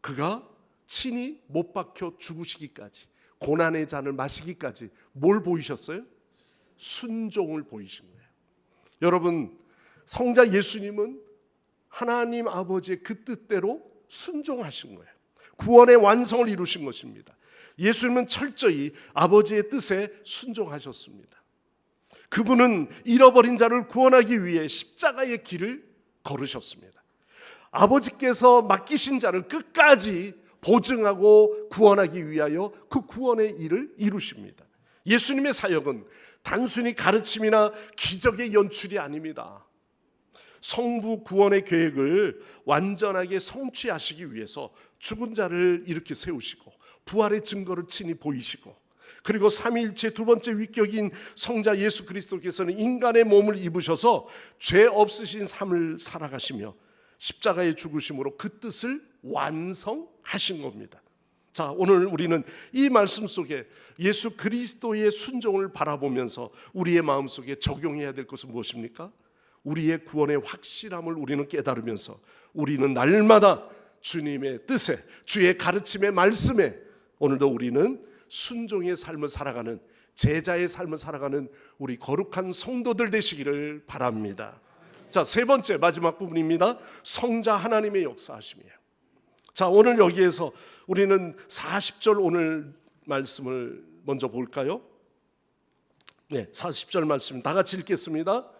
그가 친히 못 박혀 죽으시기까지, 고난의 잔을 마시기까지 뭘 보이셨어요? 순종을 보이신 거예요. 여러분, 성자 예수님은 하나님 아버지의 그 뜻대로 순종하신 거예요. 구원의 완성을 이루신 것입니다. 예수님은 철저히 아버지의 뜻에 순종하셨습니다. 그분은 잃어버린 자를 구원하기 위해 십자가의 길을 걸으셨습니다. 아버지께서 맡기신 자를 끝까지 보증하고 구원하기 위하여 그 구원의 일을 이루십니다. 예수님의 사역은 단순히 가르침이나 기적의 연출이 아닙니다. 성부 구원의 계획을 완전하게 성취하시기 위해서 죽은 자를 이렇게 세우시고 부활의 증거를 친히 보이시고, 그리고 삼위일체 두 번째 위격인 성자 예수 그리스도께서는 인간의 몸을 입으셔서 죄 없으신 삶을 살아가시며 십자가의 죽으심으로 그 뜻을 완성하신 겁니다. 자, 오늘 우리는 이 말씀 속에 예수 그리스도의 순종을 바라보면서 우리의 마음속에 적용해야 될 것은 무엇입니까? 우리의 구원의 확실함을 우리는 깨달으면서 우리는 날마다 주님의 뜻에, 주의 가르침의 말씀에 오늘도 우리는 순종의 삶을 살아가는, 제자의 삶을 살아가는 우리 거룩한 성도들 되시기를 바랍니다. 자, 세 번째 마지막 부분입니다. 성자 하나님의 역사하심이에요. 자, 오늘 여기에서 우리는 40절 오늘 말씀을 먼저 볼까요? 네, 40절 말씀 다 같이 읽겠습니다.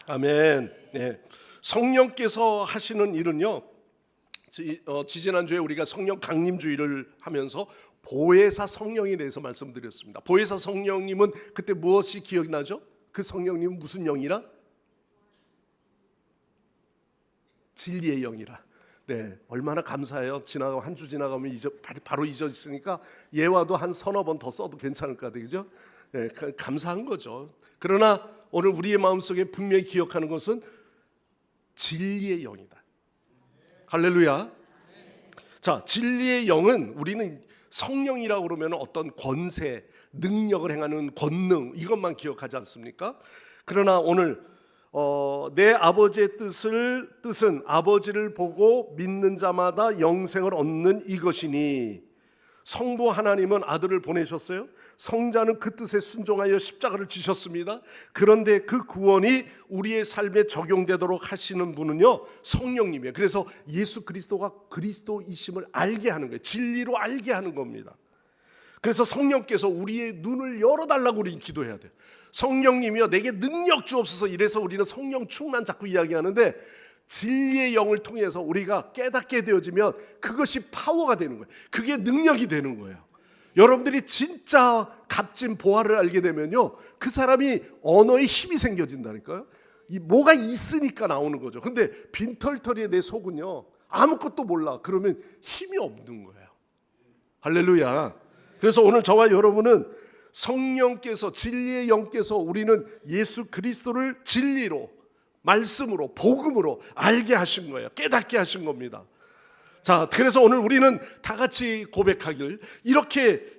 아멘. 네. 성령께서 하시는 일은요, 지지난주에 우리가 성령 강림주의를 하면서 보혜사 성령에 대해서 말씀드렸습니다. 보혜사 성령님은 그때 무엇이 기억나죠? 그 성령님은 무슨 영이라? 진리의 영이라. 네, 얼마나 감사해요. 지나가고 한 주 지나가면 바로 잊어있으니까 예화도 한 서너 번 더 써도 괜찮을 것 같아요. 그죠? 네, 감사한 거죠. 그러나 오늘 우리의 마음속에 분명히 기억하는 것은 진리의 영이다. 할렐루야. 자, 진리의 영은 우리는 성령이라고 그러면 어떤 권세, 능력을 행하는 권능, 이것만 기억하지 않습니까? 그러나 오늘 내 아버지의 뜻은 아버지를 보고 믿는 자마다 영생을 얻는 이것이니, 성부 하나님은 아들을 보내셨어요. 성자는 그 뜻에 순종하여 십자가를 지셨습니다. 그런데 그 구원이 우리의 삶에 적용되도록 하시는 분은요, 성령님이에요. 그래서 예수 그리스도가 그리스도이심을 알게 하는 거예요. 진리로 알게 하는 겁니다. 그래서 성령께서 우리의 눈을 열어달라고 우리는 기도해야 돼요. 성령님이여 내게 능력 주옵소서. 이래서 우리는 성령 충만 자꾸 이야기하는데, 진리의 영을 통해서 우리가 깨닫게 되어지면 그것이 파워가 되는 거예요. 그게 능력이 되는 거예요. 여러분들이 진짜 값진 보화를 알게 되면요, 그 사람이 언어에 힘이 생겨진다니까요. 뭐가 있으니까 나오는 거죠. 근데 빈털터리의 내 속은요, 아무것도 몰라. 그러면 힘이 없는 거예요. 할렐루야. 그래서 오늘 저와 여러분은 성령께서, 진리의 영께서 우리는 예수 그리스도를 진리로 말씀으로, 복음으로 알게 하신 거예요. 깨닫게 하신 겁니다. 자, 그래서 오늘 우리는 다 같이 고백하길, 이렇게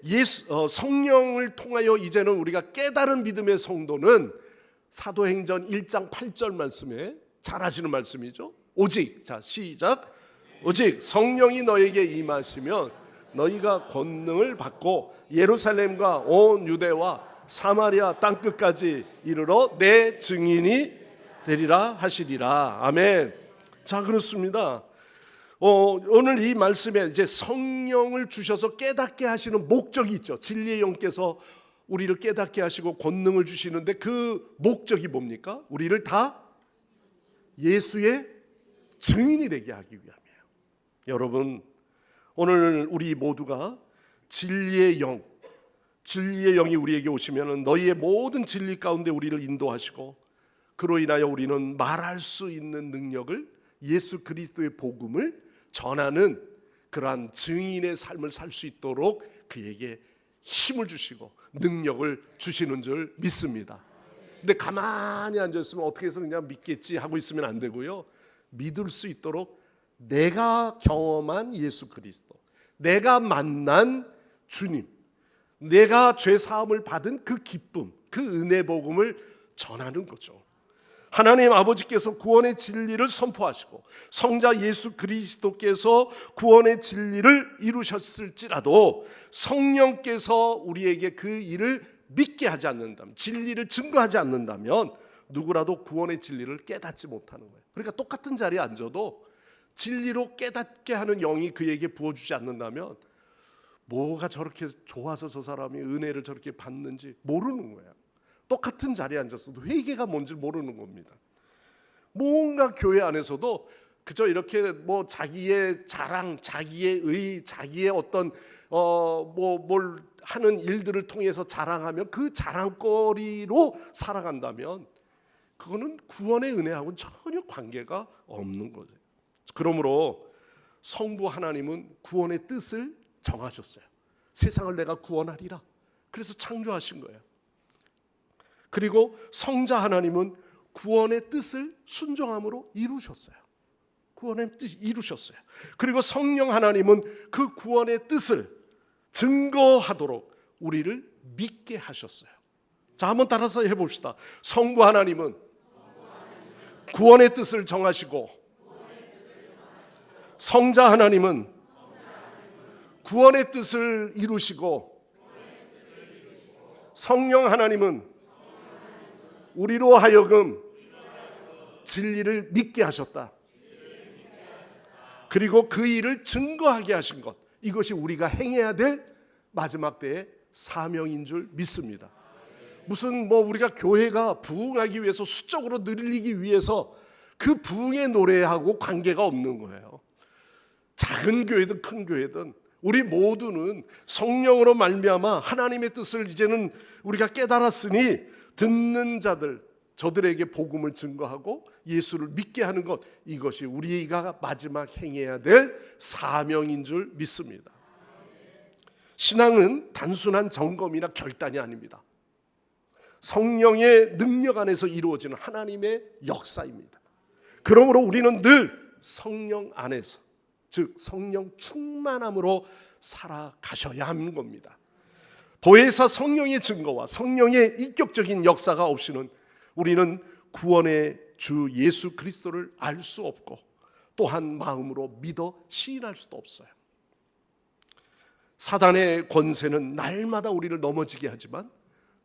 성령을 통하여 이제는 우리가 깨달은 믿음의 성도는 사도행전 1장 8절 말씀에 잘 아시는 말씀이죠. 오직, 자 시작, 오직 성령이 너에게 임하시면 너희가 권능을 받고 예루살렘과 온 유대와 사마리아 땅끝까지 이르러 내 증인이 되리라 하시리라. 아멘. 자, 그렇습니다. 오늘 이 말씀에 이제 성령을 주셔서 깨닫게 하시는 목적이 있죠. 진리의 영께서 우리를 깨닫게 하시고 권능을 주시는데 그 목적이 뭡니까? 우리를 다 예수의 증인이 되게 하기 위함이에요. 여러분, 오늘 우리 모두가 진리의 영이 우리에게 오시면 너희의 모든 진리 가운데 우리를 인도하시고, 그로 인하여 우리는 말할 수 있는 능력을, 예수 그리스도의 복음을 전하는 그러한 증인의 삶을 살 수 있도록 그에게 힘을 주시고 능력을 주시는 줄 믿습니다. 근데 가만히 앉아있으면 어떻게 해서 그냥 믿겠지 하고 있으면 안 되고요, 믿을 수 있도록 내가 경험한 예수 그리스도, 내가 만난 주님, 내가 죄 사함을 받은 그 기쁨, 그 은혜 복음을 전하는 거죠. 하나님 아버지께서 구원의 진리를 선포하시고 성자 예수 그리스도께서 구원의 진리를 이루셨을지라도 성령께서 우리에게 그 일을 믿게 하지 않는다면, 진리를 증거하지 않는다면 누구라도 구원의 진리를 깨닫지 못하는 거예요. 그러니까 똑같은 자리에 앉아도 진리로 깨닫게 하는 영이 그에게 부어주지 않는다면 뭐가 저렇게 좋아서 저 사람이 은혜를 저렇게 받는지 모르는 거예요. 똑같은 자리에 앉았어도 회개가 뭔지 모르는 겁니다. 뭔가 교회 안에서도 그저 이렇게 뭐 자기의 자랑, 자기의 의, 자기의 어떤 뭘 하는 일들을 통해서 자랑하면 그 자랑거리로 살아간다면 그거는 구원의 은혜하고는 전혀 관계가 없는 거죠. 그러므로 성부 하나님은 구원의 뜻을 정하셨어요. 세상을 내가 구원하리라. 그래서 창조하신 거예요. 그리고 성자 하나님은 구원의 뜻을 순종함으로 이루셨어요. 구원의 뜻을 이루셨어요. 그리고 성령 하나님은 그 구원의 뜻을 증거하도록 우리를 믿게 하셨어요. 자, 한번 따라서 해봅시다. 성부 하나님은 구원의 뜻을 정하시고, 성자 하나님은 구원의 뜻을 이루시고, 성령 하나님은 우리로 하여금 진리를 믿게 하셨다. 그리고 그 일을 증거하게 하신 것, 이것이 우리가 행해야 될 마지막 때의 사명인 줄 믿습니다. 무슨 우리가 교회가 부흥하기 위해서, 수적으로 늘리기 위해서 그 부흥의 노래하고 관계가 없는 거예요. 작은 교회든 큰 교회든 우리 모두는 성령으로 말미암아 하나님의 뜻을 이제는 우리가 깨달았으니 듣는 자들, 저들에게 복음을 증거하고 예수를 믿게 하는 것, 이것이 우리가 마지막 행해야 될 사명인 줄 믿습니다. 신앙은 단순한 점검이나 결단이 아닙니다. 성령의 능력 안에서 이루어지는 하나님의 역사입니다. 그러므로 우리는 늘 성령 안에서, 즉 성령 충만함으로 살아가셔야 하는 겁니다. 보혜사 성령의 증거와 성령의 인격적인 역사가 없이는 우리는 구원의 주 예수 그리스도를 알 수 없고 또한 마음으로 믿어 시인할 수도 없어요. 사단의 권세는 날마다 우리를 넘어지게 하지만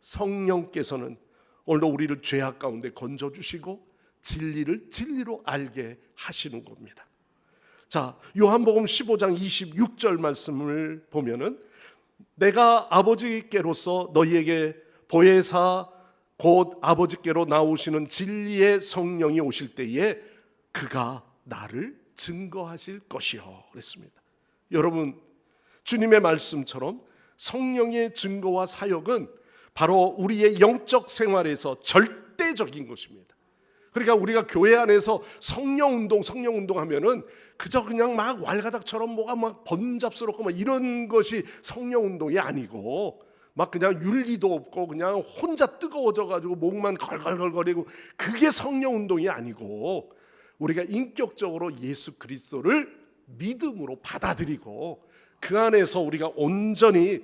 성령께서는 오늘도 우리를 죄악 가운데 건져주시고 진리를 진리로 알게 하시는 겁니다. 자, 요한복음 15장 26절 말씀을 보면은 내가 아버지께로서 너희에게 보혜사 곧 아버지께로 나오시는 진리의 성령이 오실 때에 그가 나를 증거하실 것이요 그랬습니다. 여러분, 주님의 말씀처럼 성령의 증거와 사역은 바로 우리의 영적 생활에서 절대적인 것입니다. 그러니까 우리가 교회 안에서 성령운동 하면은 그저 그냥 막 왈가닥처럼 뭐가 막 번잡스럽고 막 이런 것이 성령운동이 아니고, 막 그냥 윤리도 없고 그냥 혼자 뜨거워져 가지고 목만 걸걸걸거리고, 그게 성령 운동이 아니고 우리가 인격적으로 예수 그리스도를 믿음으로 받아들이고 그 안에서 우리가 온전히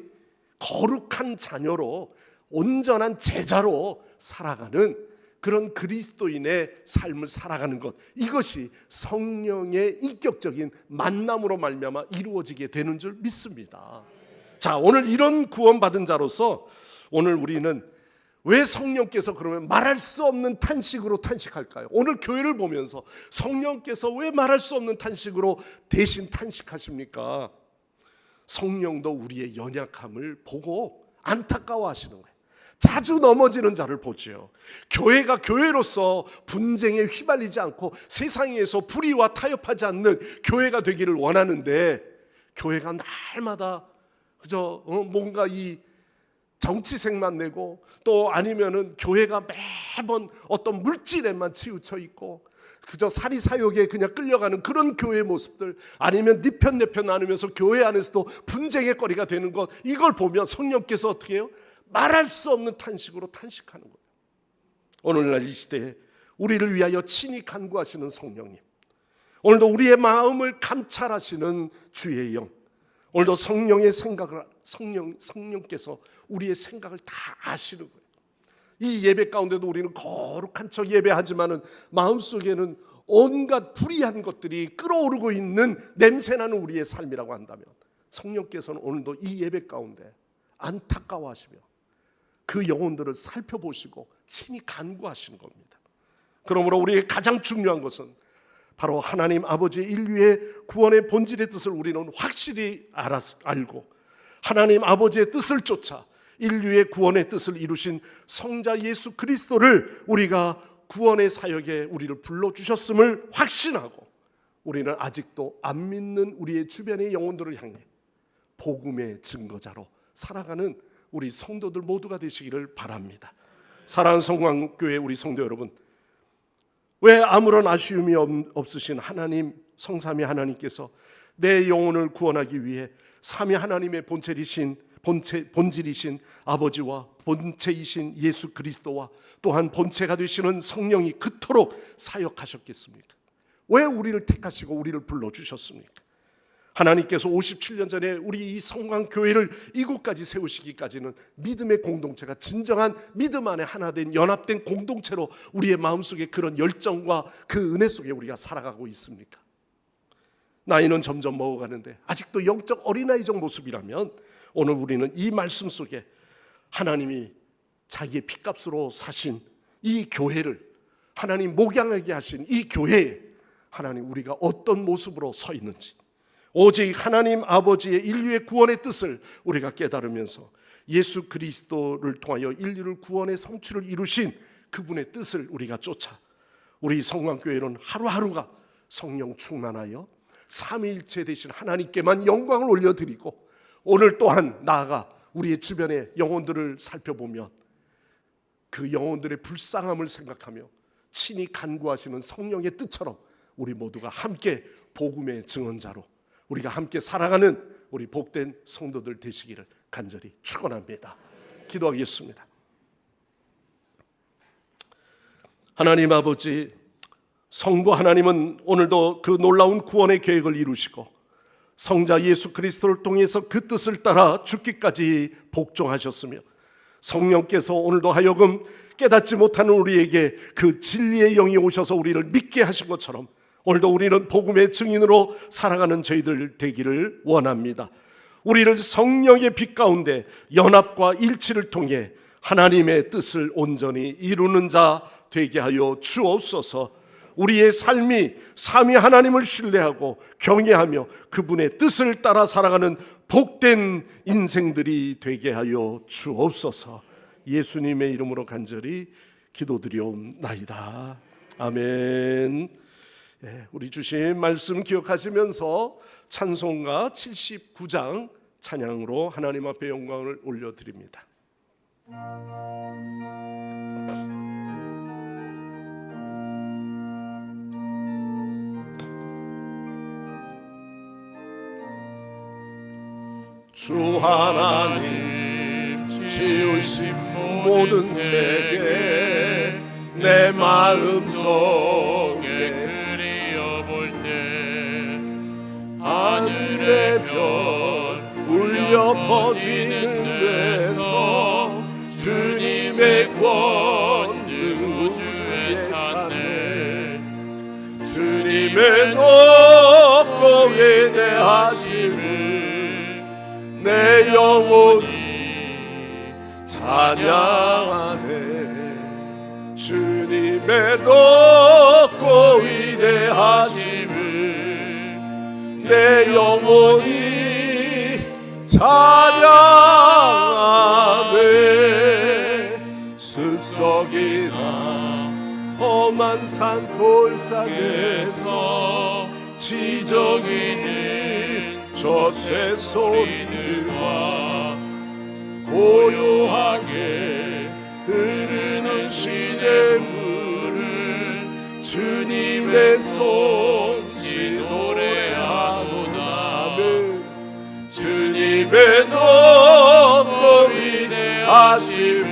거룩한 자녀로 온전한 제자로 살아가는 그런 그리스도인의 삶을 살아가는 것, 이것이 성령의 인격적인 만남으로 말미암아 이루어지게 되는 줄 믿습니다. 자, 오늘 이런 구원받은 자로서 오늘 우리는 왜 성령께서 그러면 말할 수 없는 탄식으로 탄식할까요? 오늘 교회를 보면서 성령께서 왜 말할 수 없는 탄식으로 대신 탄식하십니까? 성령도 우리의 연약함을 보고 안타까워하시는 거예요. 자주 넘어지는 자를 보지요. 교회가 교회로서 분쟁에 휘말리지 않고 세상에서 불의와 타협하지 않는 교회가 되기를 원하는데, 교회가 날마다 그저 뭔가 이 정치색만 내고, 또 아니면은 교회가 매번 어떤 물질에만 치우쳐 있고 그저 사리사욕에 그냥 끌려가는 그런 교회의 모습들, 아니면 네 편 내 편 나누면서 교회 안에서도 분쟁의 거리가 되는 것, 이걸 보면 성령께서 어떻게 해요? 말할 수 없는 탄식으로 탄식하는 거예요. 오늘날 이 시대에 우리를 위하여 친히 간구하시는 성령님, 오늘도 우리의 마음을 감찰하시는 주의 영, 오늘도 성령의 생각을 성령께서 우리의 생각을 다 아시는 거예요. 이 예배 가운데도 우리는 거룩한 척 예배하지만은 마음속에는 온갖 불의한 것들이 끓어오르고 있는 냄새나는 우리의 삶이라고 한다면, 성령께서는 오늘도 이 예배 가운데 안타까워하시며 그 영혼들을 살펴보시고 친히 간구하시는 겁니다. 그러므로 우리의 가장 중요한 것은 바로 하나님 아버지의 인류의 구원의 본질의 뜻을 우리는 확실히 알고, 하나님 아버지의 뜻을 쫓아 인류의 구원의 뜻을 이루신 성자 예수 그리스도를 우리가 구원의 사역에 우리를 불러주셨음을 확신하고, 우리는 아직도 안 믿는 우리의 주변의 영혼들을 향해 복음의 증거자로 살아가는 우리 성도들 모두가 되시기를 바랍니다. 사랑하는 성광교회 우리 성도 여러분, 왜 아무런 아쉬움이 없으신 하나님, 성삼위 하나님께서 내 영혼을 구원하기 위해 삼위 하나님의 본질이신 아버지와 본체이신 예수 그리스도와 또한 본체가 되시는 성령이 그토록 사역하셨겠습니까? 왜 우리를 택하시고 우리를 불러주셨습니까? 하나님께서 57년 전에 우리 이 성광교회를 이곳까지 세우시기까지는 믿음의 공동체가 진정한 믿음 안에 하나 된 연합된 공동체로 우리의 마음속에 그런 열정과 그 은혜 속에 우리가 살아가고 있습니까? 나이는 점점 먹어가는데 아직도 영적 어린아이적 모습이라면, 오늘 우리는 이 말씀 속에 하나님이 자기의 핏값으로 사신 이 교회를, 하나님 목양하게 하신 이 교회에 하나님 우리가 어떤 모습으로 서 있는지, 오직 하나님 아버지의 인류의 구원의 뜻을 우리가 깨달으면서 예수 그리스도를 통하여 인류를 구원의 성취를 이루신 그분의 뜻을 우리가 쫓아 우리 성광교회는 하루하루가 성령 충만하여 삼위일체 되신 하나님께만 영광을 올려드리고, 오늘 또한 나아가 우리의 주변의 영혼들을 살펴보면 그 영혼들의 불쌍함을 생각하며 친히 간구하시는 성령의 뜻처럼 우리 모두가 함께 복음의 증언자로 우리가 함께 살아가는 우리 복된 성도들 되시기를 간절히 축원합니다. 기도하겠습니다. 하나님 아버지, 성부 하나님은 오늘도 그 놀라운 구원의 계획을 이루시고 성자 예수 그리스도를 통해서 그 뜻을 따라 죽기까지 복종하셨으며, 성령께서 오늘도 하여금 깨닫지 못하는 우리에게 그 진리의 영이 오셔서 우리를 믿게 하신 것처럼 오늘도 우리는 복음의 증인으로 살아가는 저희들 되기를 원합니다. 우리를 성령의 빛 가운데 연합과 일치를 통해 하나님의 뜻을 온전히 이루는 자 되게 하여 주옵소서. 우리의 삶이 삼위 하나님을 신뢰하고 경외하며 그분의 뜻을 따라 살아가는 복된 인생들이 되게 하여 주옵소서. 예수님의 이름으로 간절히 기도드리옵나이다. 아멘. 우리 주신 말씀 기억하시면서 찬송가 79장 찬양으로 하나님 앞에 영광을 올려드립니다. 주 하나님 지으신 모든 세계 내 마음속에 그리어볼 때 하늘의 별 울려 퍼지는 데서 주님의 권능 우주에 찾네. 주님의 높고 위대하심을 내 영혼이 찬양하네. 주님의 높고 위대하심을 내 영혼이 찬양하네. 숲속이나 험한 산 골짜기에서 지저귀는 저 쇠소리들과 고요하게 흐르는 시냇물을 주님의 솜씨 노래하노라. 주님의 높고 위대하심을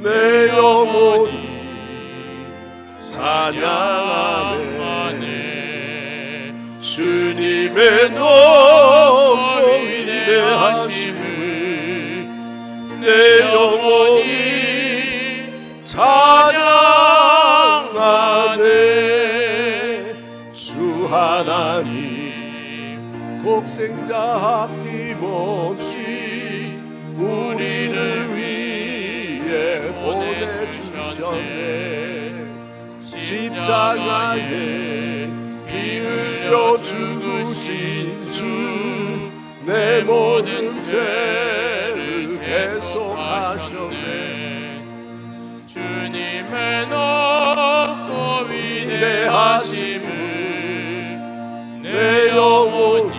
내 영혼이 찬양하네. 주님의 높고 위대하심을 내 영혼이 찬양하네. 주 하나님 독생자 아낌없이 우리를 위해 보내주셨네. 십자가에 피 흘려 죽으신 주 내 모든 죄를 대속하셨네. 주님의 높고 위대하심을 내 영혼이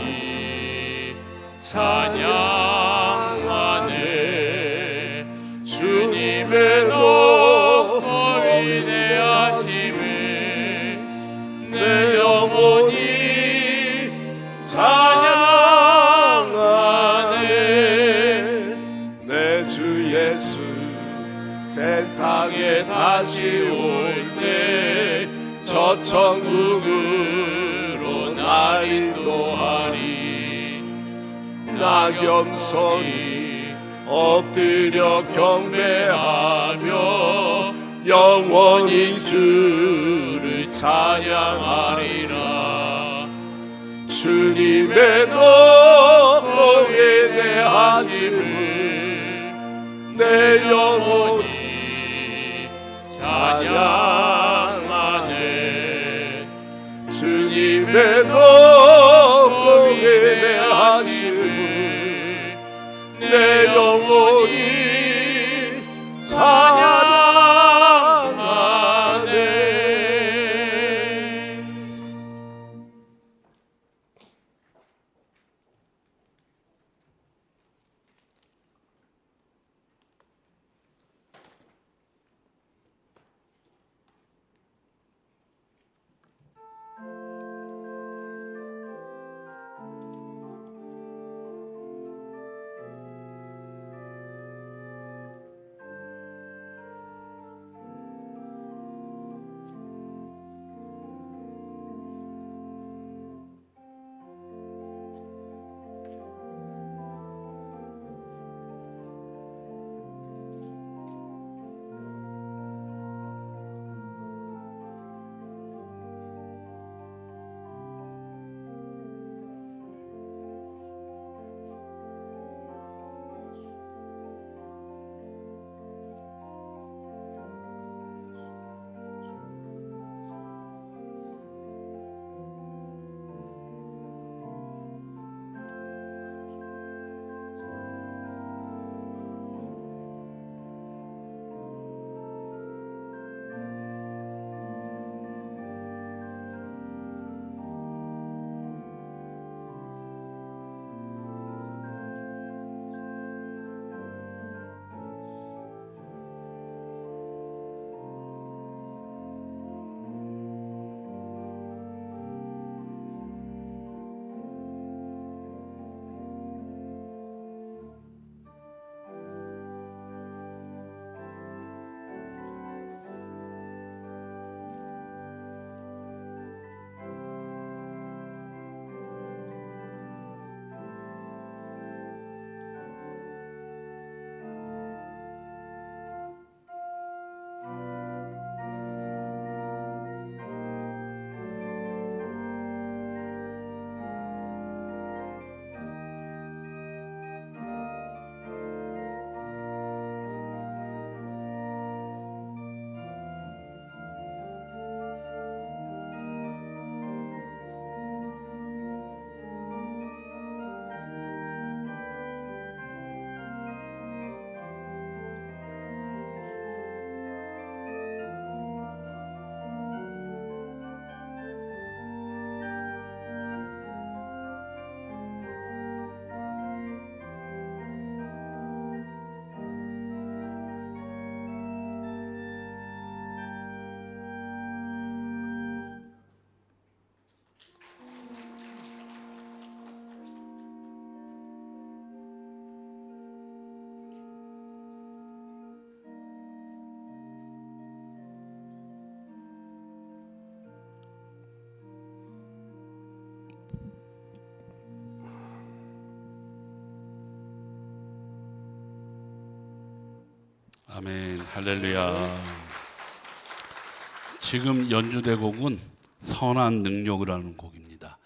찬양하네. 주님의 높고 위대하심을 내 영혼이 찬양하네. 내 주 예수 세상에 다시 올 때 저 천국으로 나 인도하리. 나 겸손히 엎드려 경배하며 영원히 주를 찬양하리라. 주님의 높고 위대하심을 내 영혼이 찬양하네. 주님의 높고 위대하심을 내 영혼이 찬양하네. 아멘. 할렐루야. 지금 연주된 곡은 선한 능력이라는 곡입니다.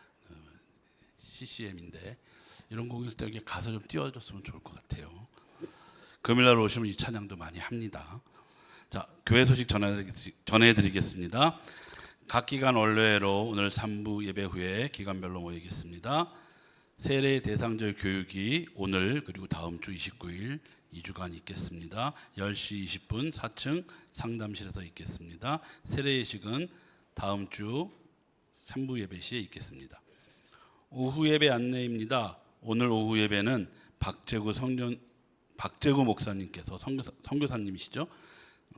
CCM인데 이런 곡일 때 여기 가사 좀 띄워줬으면 좋을 것 같아요. 금요일날 오시면 이 찬양도 많이 합니다. 자, 교회 소식 전해드리겠습니다. 각 기간 원래로 오늘 3부 예배 후에 기간별로 모이겠습니다. 세례 대상자 교육이 오늘 그리고 다음 주 29일 2주간 있겠습니다. 10시 20분 4층 상담실에서 있겠습니다. 세례 예식은 다음 주 3부 예배 시에 있겠습니다. 오후 예배 안내입니다. 오늘 오후 예배는 박재구 목사님께서 선교사님이시죠?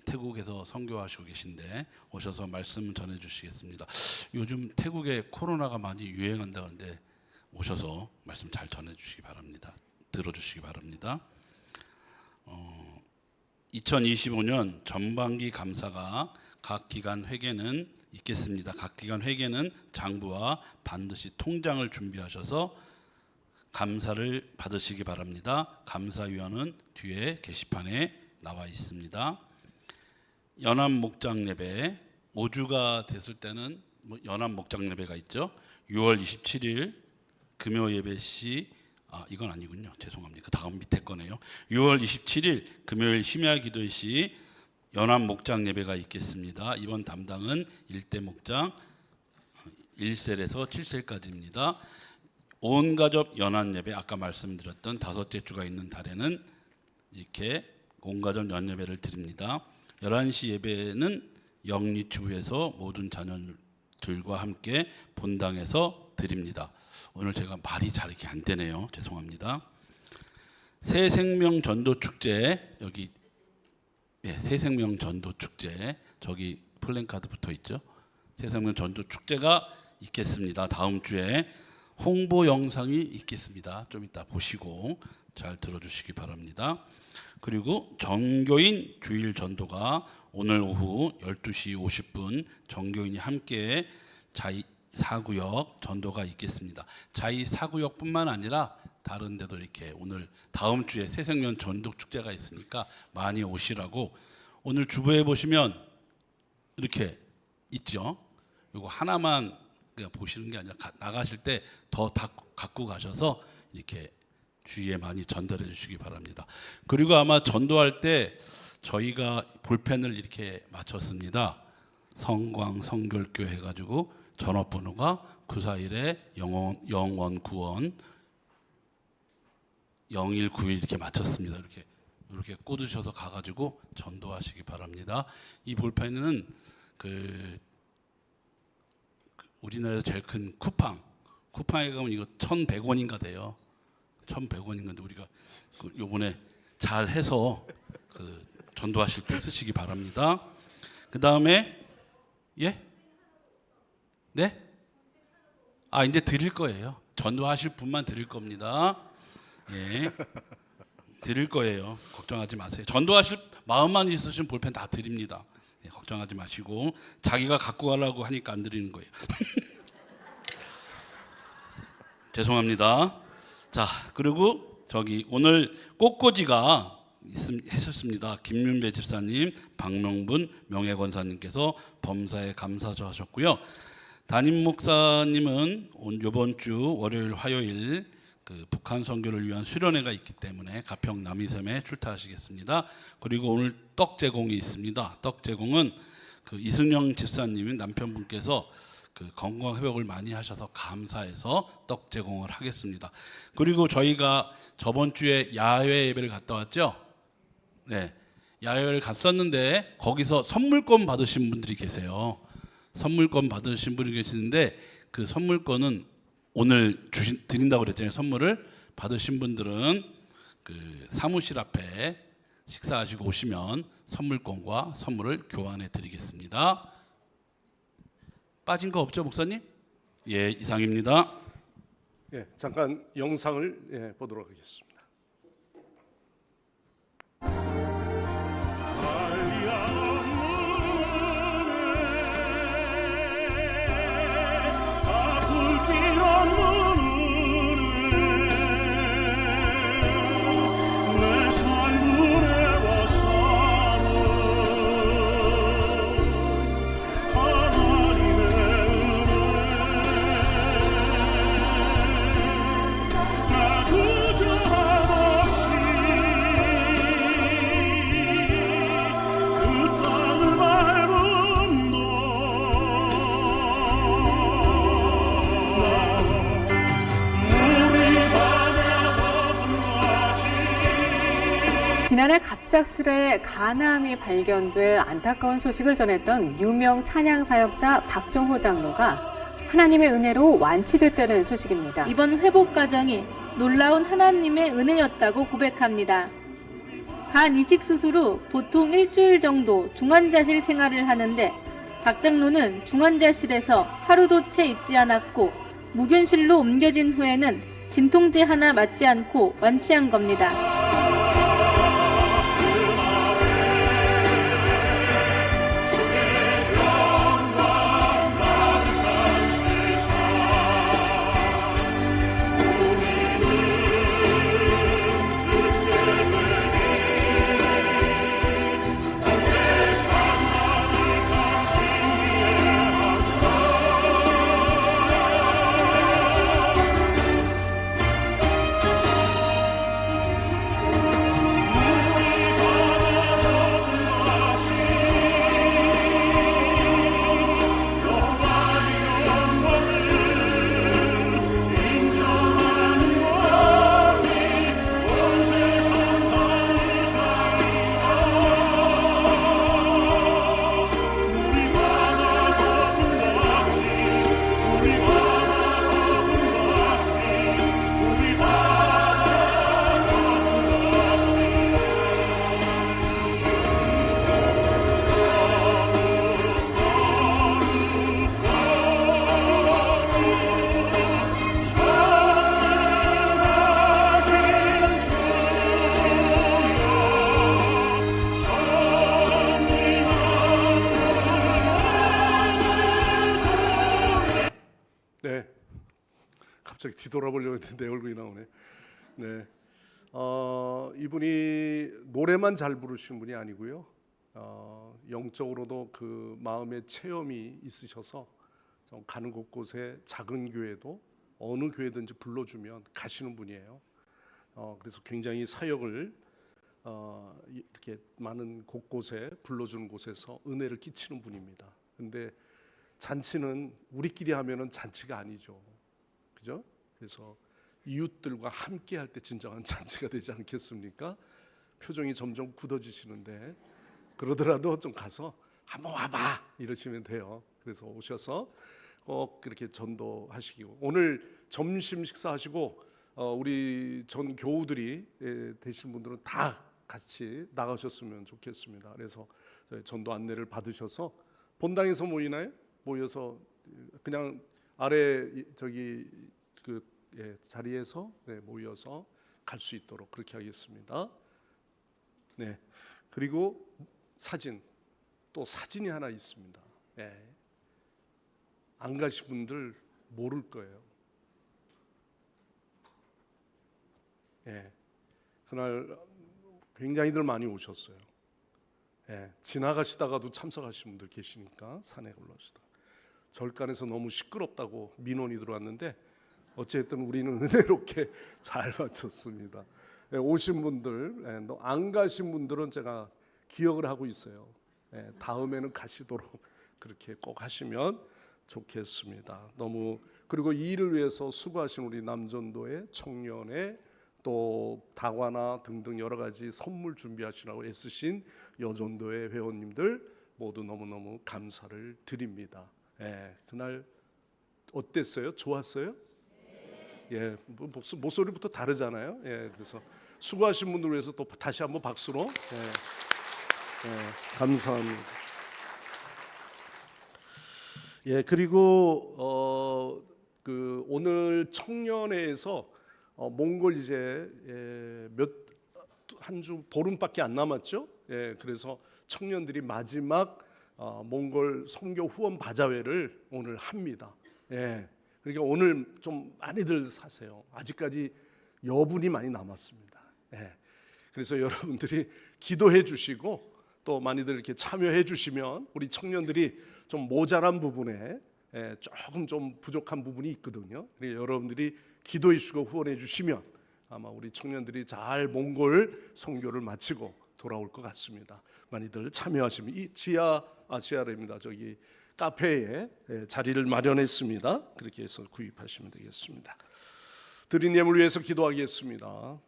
태국에서 선교하시고 계신데 오셔서 말씀 전해주시겠습니다. 요즘 태국에 코로나가 많이 유행한다는데 오셔서 말씀 잘 전해주시기 바랍니다. 들어주시기 바랍니다. 2025년 전반기 감사가 각 기간 회계는 있겠습니다. 각 기간 회계는 장부와 반드시 통장을 준비하셔서 감사를 받으시기 바랍니다. 감사위원은 뒤에 게시판에 나와 있습니다. 연합 목장 예배 5주가 됐을 때는 연합 목장 예배가 있죠. 6월 27일 금요 예배 시 이건 아니군요. 죄송합니다. 그 다음 밑에 거네요. 6월 27일 금요일 심야 기도 시 연합 목장 예배가 있겠습니다. 이번 담당은 1대 목장 1셀에서 7셀까지입니다. 온 가족 연합 예배 아까 말씀드렸던 다섯째 주가 있는 달에는 이렇게 온 가족 연합 예배를 드립니다. 11시 예배는 영리추에서 모든 자녀들과 함께 본당에서 드립니다. 오늘 제가 말이 잘 이렇게 안 되네요. 죄송합니다. 새생명 전도 축제 여기 새생명 전도 축제 저기 플랜카드 붙어 있죠. 새생명 전도 축제가 있겠습니다. 다음 주에 홍보 영상이 있겠습니다. 좀 이따 보시고 잘 들어주시기 바랍니다. 그리고 전교인 주일 전도가 오늘 오후 12시 50분 전교인이 함께 자이 4구역 전도가 있겠습니다. 자이 4구역뿐만 아니라 다른 데도 이렇게 오늘 다음 주에 새생명 전도 축제가 있으니까 많이 오시라고 오늘 주보에 보시면 이렇게 있죠. 이거 하나만 그냥 보시는 게 아니라 나가실 때 더 갖고 가셔서 이렇게 주위에 많이 전달해 주시기 바랍니다. 그리고 아마 전도할 때 저희가 볼펜을 이렇게 맞췄습니다. 성광 성결교 해가지고 전화번호가 941에 0191 0191 이렇게 맞췄습니다. 이렇게 꽂으셔서 가가지고 전도하시기 바랍니다. 이 볼펜은 우리나라에서 제일 큰 쿠팡에 가면 이거 1,100원인가 돼요. 1,100원인가인데 우리가 요번에 잘 해서 전도하실 때 쓰시기 바랍니다. 그 다음에 네? 이제 드릴 거예요. 전도하실 분만 드릴 겁니다. 예, 드릴 거예요. 걱정하지 마세요. 전도하실 마음만 있으시면 볼펜 다 드립니다. 예, 걱정하지 마시고 자기가 갖고 가라고 하니까 안 드리는 거예요. 죄송합니다. 자, 그리고 저기 오늘 꽃꽂이가 했었습니다. 김윤배 집사님, 박명분 명예권사님께서 범사에 감사조 하셨고요. 담임 목사님은 이번 주 월요일, 화요일 북한 선교를 위한 수련회가 있기 때문에 가평 남이섬에 출타하시겠습니다. 그리고 오늘 떡 제공이 있습니다. 떡 제공은 이순영 집사님인 남편분께서 건강 회복을 많이 하셔서 감사해서 떡 제공을 하겠습니다. 그리고 저희가 저번 주에 야외 예배를 갔다 왔죠. 네, 야외를 갔었는데 거기서 선물권 받으신 분들이 계세요. 선물권 받으신 분이 계시는데 그 선물권은 오늘 드린다고 그랬잖아요. 선물을 받으신 분들은 사무실 앞에 식사하시고 오시면 선물권과 선물을 교환해 드리겠습니다. 빠진 거 없죠, 목사님? 예, 이상입니다. 예, 잠깐 영상을 보도록 하겠습니다. 내 삶을 해와서 지난해 갑작스레 간암이 발견돼 안타까운 소식을 전했던 유명 찬양 사역자 박정호 장로가 하나님의 은혜로 완치됐다는 소식입니다. 이번 회복 과정이 놀라운 하나님의 은혜였다고 고백합니다. 간 이식 수술 후 보통 일주일 정도 중환자실 생활을 하는데 박 장로는 중환자실에서 하루도 채 있지 않았고 무균실로 옮겨진 후에는 진통제 하나 맞지 않고 완치한 겁니다. 네, 갑자기 뒤돌아보려고 했는데 내 얼굴이 나오네. 네, 이분이 노래만 잘 부르시는 분이 아니고요. 영적으로도 그 마음의 체험이 있으셔서 가는 곳곳에 작은 교회도 어느 교회든지 불러주면 가시는 분이에요. 그래서 굉장히 사역을 이렇게 많은 곳곳에 불러주는 곳에서 은혜를 끼치는 분입니다. 근데 잔치는 우리끼리 하면은 잔치가 아니죠, 그죠? 그래서 이웃들과 함께 할 때 진정한 잔치가 되지 않겠습니까? 표정이 점점 굳어지시는데 그러더라도 좀 가서 한번 와봐 이러시면 돼요. 그래서 오셔서 꼭 그렇게 전도하시고, 오늘 점심 식사하시고 우리 전 교우들이 되신 분들은 다 같이 나가셨으면 좋겠습니다. 그래서 전도 안내를 받으셔서 본당에서 모이나요? 모여서 그냥 아래 저기 그 자리에서 모여서 갈 수 있도록 그렇게 하겠습니다. 네. 그리고 사진, 또 사진이 하나 있습니다. 안 가신 분들 모를 거예요. 그날 굉장히들 많이 오셨어요. 지나가시다가도 참석하신 분들 계시니까 산에 올라오시다. 절간에서 너무 시끄럽다고 민원이 들어왔는데 어쨌든 우리는 은혜롭게 잘 마쳤습니다. 오신 분들, 안 가신 분들은 제가 기억을 하고 있어요. 다음에는 가시도록 그렇게 꼭 하시면 좋겠습니다. 너무, 그리고 이 일을 위해서 수고하신 우리 남전도의 청년회, 또 다과나 등등 여러 가지 선물 준비하시라고 애쓰신 여전도의 회원님들 모두 너무너무 감사를 드립니다. 그날 어땠어요? 좋았어요? 목소리부터 다르잖아요. 그래서 수고하신 분들 위해서 또 다시 한번 박수로 감사합니다. 그리고 그 오늘 청년회에서 몽골 이제 한 주 보름밖에 안 남았죠. 그래서 청년들이 마지막 몽골 선교 후원 바자회를 오늘 합니다. 그러니까 오늘 좀 많이들 사세요. 아직까지 여분이 많이 남았습니다. 그래서 여러분들이 기도해 주시고 또 많이들 이렇게 참여해 주시면 우리 청년들이 좀 모자란 부분에 조금 좀 부족한 부분이 있거든요. 그러니까 여러분들이 기도해 주시고 후원해 주시면 아마 우리 청년들이 잘 몽골 선교를 마치고 돌아올 것 같습니다. 많이들 참여하시면 이 지하입니다. 저기 카페에 자리를 마련했습니다. 그렇게 해서 구입하시면 되겠습니다. 드린 예물 위해서 기도하겠습니다.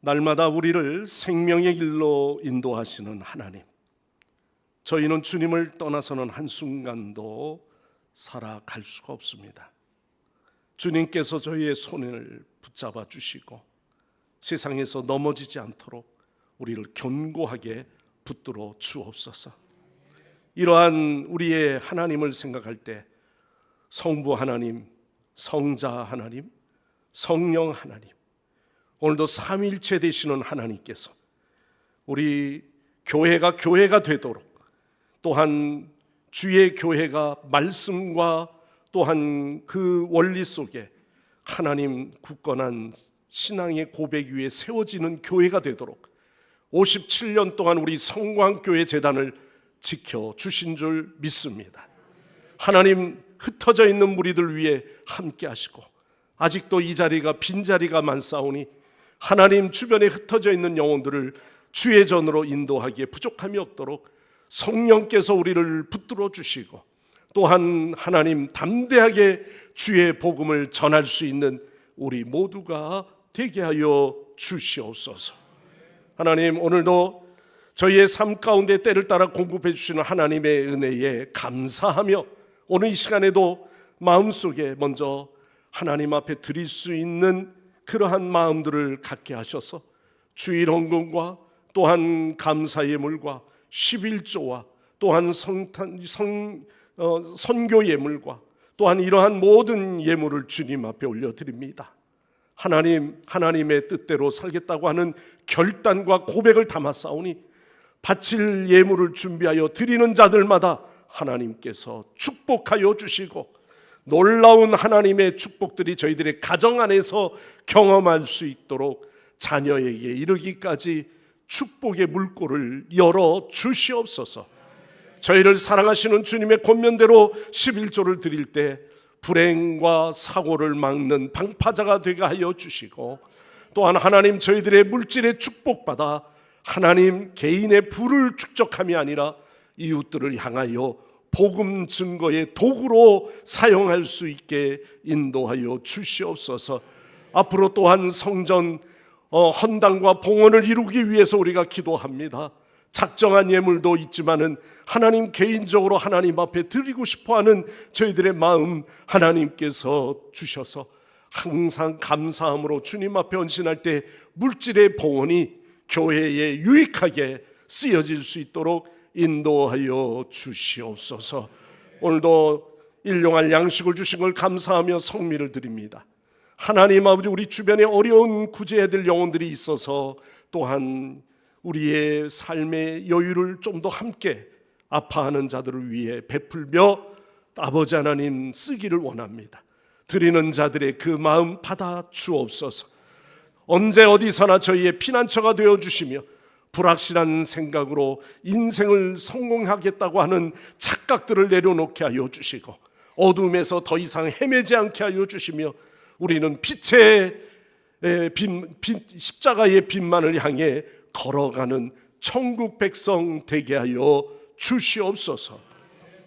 날마다 우리를 생명의 길로 인도하시는 하나님, 저희는 주님을 떠나서는 한순간도 살아갈 수가 없습니다. 주님께서 저희의 손을 붙잡아 주시고 세상에서 넘어지지 않도록 우리를 견고하게 붙들어 주옵소서. 이러한 우리의 하나님을 생각할 때 성부 하나님, 성자 하나님, 성령 하나님, 오늘도 삼위일체 되시는 하나님께서 우리 교회가 되도록, 또한 주의 교회가 말씀과 또한 그 원리 속에 하나님 굳건한 신앙의 고백 위에 세워지는 교회가 되도록 57년 동안 우리 성광교회 재단을 지켜주신 줄 믿습니다. 하나님, 흩어져 있는 무리들 위해 함께 하시고 아직도 이 자리가 빈자리가 많사오니 하나님 주변에 흩어져 있는 영혼들을 주의 전으로 인도하기에 부족함이 없도록 성령께서 우리를 붙들어 주시고, 또한 하나님 담대하게 주의 복음을 전할 수 있는 우리 모두가 되게 하여 주시옵소서. 하나님, 오늘도 저희의 삶 가운데 때를 따라 공급해 주시는 하나님의 은혜에 감사하며 오늘 이 시간에도 마음속에 먼저 하나님 앞에 드릴 수 있는 그러한 마음들을 갖게 하셔서 주일 헌금과 또한 감사 예물과 11조와 또한 선교 예물과 또한 이러한 모든 예물을 주님 앞에 올려드립니다. 하나님, 하나님의 뜻대로 살겠다고 하는 결단과 고백을 담았사오니 바칠 예물을 준비하여 드리는 자들마다 하나님께서 축복하여 주시고 놀라운 하나님의 축복들이 저희들의 가정 안에서 경험할 수 있도록 자녀에게 이르기까지 축복의 물꼬를 열어 주시옵소서. 저희를 사랑하시는 주님의 권면대로 11조를 드릴 때 불행과 사고를 막는 방파자가 되게 하여 주시고, 또한 하나님 저희들의 물질의 축복받아 하나님 개인의 부를 축적함이 아니라 이웃들을 향하여 복음 증거의 도구로 사용할 수 있게 인도하여 주시옵소서. 앞으로 또한 성전 헌당과 봉헌을 이루기 위해서 우리가 기도합니다. 작정한 예물도 있지만은 하나님 개인적으로 하나님 앞에 드리고 싶어하는 저희들의 마음 하나님께서 주셔서 항상 감사함으로 주님 앞에 헌신할 때 물질의 봉헌이 교회에 유익하게 쓰여질 수 있도록 인도하여 주시옵소서. 오늘도 일용할 양식을 주신 걸 감사하며 성미를 드립니다. 하나님 아버지, 우리 주변에 어려운 구제해야 될 영혼들이 있어서 또한 우리의 삶의 여유를 좀 더 함께 아파하는 자들을 위해 베풀며 아버지 하나님 쓰기를 원합니다. 드리는 자들의 그 마음 받아 주옵소서. 언제 어디서나 저희의 피난처가 되어주시며 불확실한 생각으로 인생을 성공하겠다고 하는 착각들을 내려놓게 하여 주시고 어둠에서 더 이상 헤매지 않게 하여 주시며 우리는 빛의 십자가의 빛만을 향해 걸어가는 천국 백성 되게 하여 주시옵소서.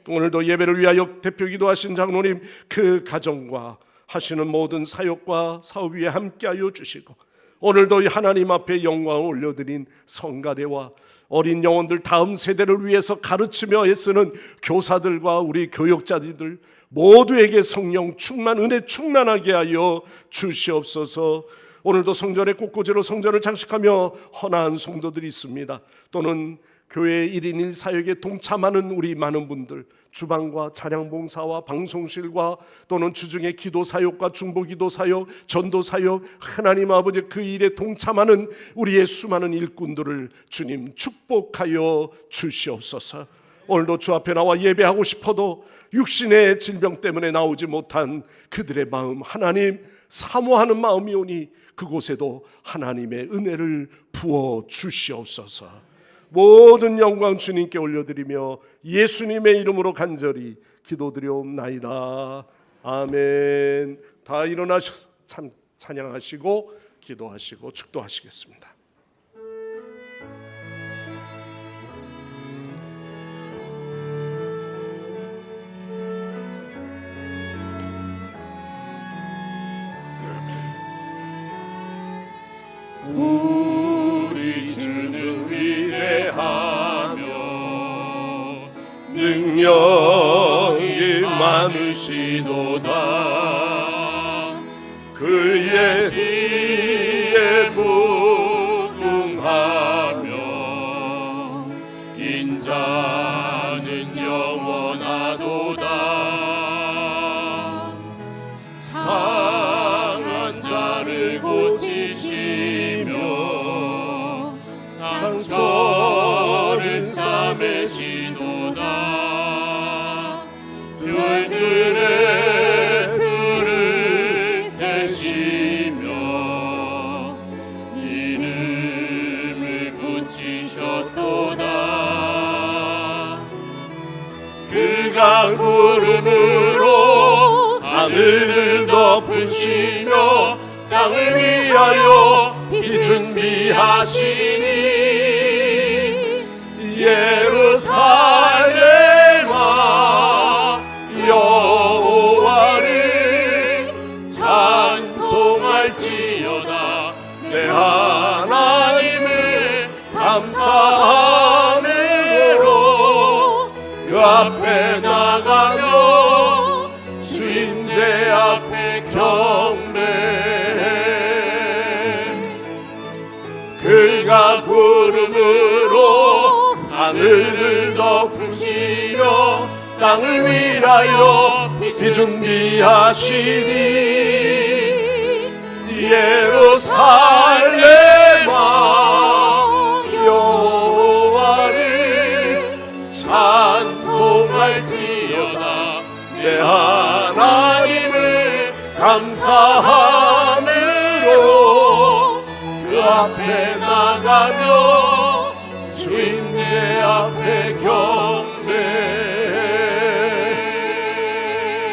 오늘도 예배를 위하여 대표 기도하신 장로님 그 가정과 하시는 모든 사역과 사업 위에 함께하여 주시고, 오늘도 하나님 앞에 영광을 올려드린 성가대와 어린 영혼들 다음 세대를 위해서 가르치며 애쓰는 교사들과 우리 교육자들 모두에게 성령 충만, 은혜 충만하게 하여 주시옵소서. 오늘도 성전에 꽃꽂이로 성전을 장식하며 헌화한 성도들이 있습니다. 또는 교회 1인 1사역에 동참하는 우리 많은 분들, 주방과 찬양봉사와 방송실과 또는 주중의 기도사역과 중보기도사역, 전도사역, 하나님 아버지 그 일에 동참하는 우리의 수많은 일꾼들을 주님 축복하여 주시옵소서. 오늘도 주 앞에 나와 예배하고 싶어도 육신의 질병 때문에 나오지 못한 그들의 마음 하나님 사모하는 마음이 오니 그곳에도 하나님의 은혜를 부어 주시옵소서. 모든 영광 주님께 올려드리며 예수님의 이름으로 간절히 기도드리옵나이다. 아멘. 다 일어나셔서 찬양하시고 기도하시고 축도하시겠습니다. 오 고치시며 상처를 싸매시도다. 별들의 수를 세시며 이름을 붙이셨도다. 그가 구름으로 하늘을 덮으시며 땅을 위하여 비 준비하시니 예루살렘아 여호와를 찬송할지어다. 내 하나님을 감사함으로 그 앞에 나가며 주인제 앞에 경배해. 그가 구름으로 하늘을 덮으시며 땅을 위하여 비 준비하시니 예루살렘아 여호와를 찬송할지어다. 내 하나님을 감사함으로 그 앞에 나가며 주인제 앞에 경배해.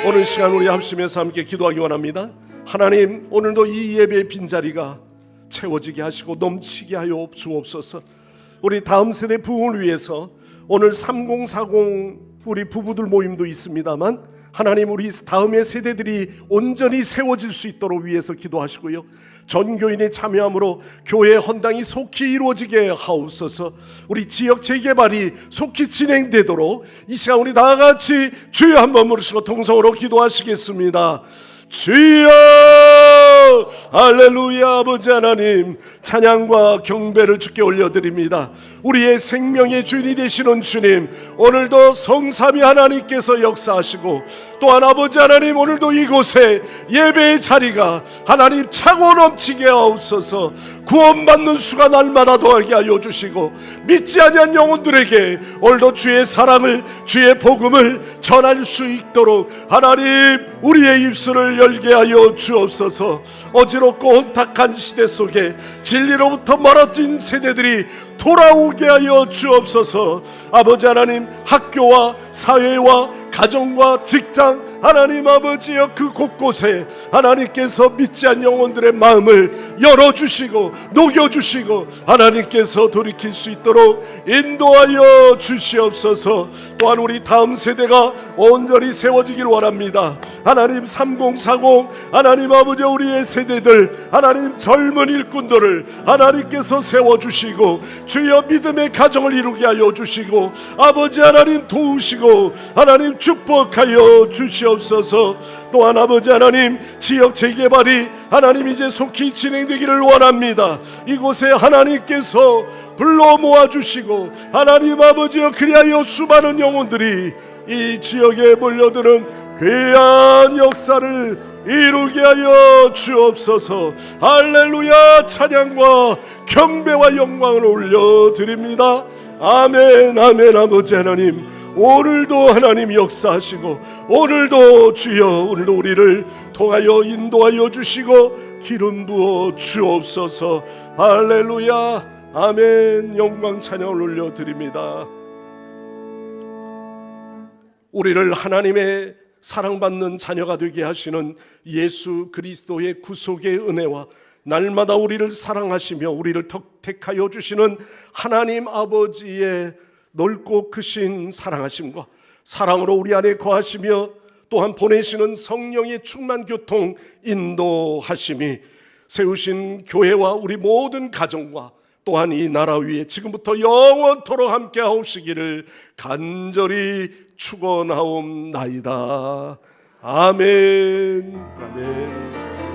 오늘 시간 우리 합심해서 함께 기도하기 원합니다. 하나님, 오늘도 이 예배의 빈자리가 채워지게 하시고 넘치게 하여 주옵소서. 우리 다음 세대 부흥을 위해서 오늘 3040 우리 부부들 모임도 있습니다만, 하나님 우리 다음의 세대들이 온전히 세워질 수 있도록 위해서 기도하시고요, 전교인의 참여함으로 교회 헌당이 속히 이루어지게 하옵소서. 우리 지역 재개발이 속히 진행되도록 이 시간 우리 다같이 주여 한번 부르시고 통성으로 기도하시겠습니다. 주여 할렐루야. 아버지 하나님, 찬양과 경배를 주께 올려드립니다. 우리의 생명의 주인이 되시는 주님, 오늘도 성삼위 하나님께서 역사하시고, 또한 아버지 하나님 오늘도 이곳에 예배의 자리가 하나님 차고 넘치게 하옵소서. 구원받는 수가 날마다 더하게 하여 주시고, 믿지 아니한 영혼들에게 오늘도 주의 사랑을, 주의 복음을 전할 수 있도록 하나님 우리의 입술을 열게 하여 주옵소서. 어지럽고 혼탁한 시대 속에 진리로부터 멀어진 세대들이 돌아오게 하여 주옵소서. 아버지 하나님, 학교와 사회와 가정과 직장, 하나님 아버지여 그 곳곳에 하나님께서 믿지 않는 영혼들의 마음을 열어주시고 녹여주시고 하나님께서 돌이킬 수 있도록 인도하여 주시옵소서. 또한 우리 다음 세대가 온전히 세워지길 원합니다. 하나님 3040 하나님 아버지 우리의 세대들, 하나님 젊은 일꾼들을 하나님께서 세워주시고 주여 믿음의 가정을 이루게 하여 주시고 아버지 하나님 도우시고 하나님 축복하여 주시옵소서. 또한 아버지 하나님 지역 재개발이 하나님 이제 속히 진행되기를 원합니다. 이곳에 하나님께서 불러 모아주시고 하나님 아버지여 그리하여 수많은 영혼들이 이 지역에 몰려드는 귀한 역사를 이루게 하여 주옵소서. 할렐루야. 찬양과 경배와 영광을 올려드립니다. 아멘 아멘. 아버지 하나님 오늘도 하나님 역사하시고 오늘도 주여 오늘도 우리를 통하여 인도하여 주시고 기름 부어 주옵소서. 할렐루야. 아멘. 영광 찬양을 올려드립니다. 우리를 하나님의 사랑받는 자녀가 되게 하시는 예수 그리스도의 구속의 은혜와 날마다 우리를 사랑하시며 우리를 택하여 주시는 하나님 아버지의 넓고 크신 사랑하심과 사랑으로 우리 안에 거하시며 또한 보내시는 성령의 충만 교통 인도하심이 세우신 교회와 우리 모든 가정과 또한 이 나라 위에 지금부터 영원토록 함께 하옵시기를 간절히 축원하옵나이다. 아멘. 아멘.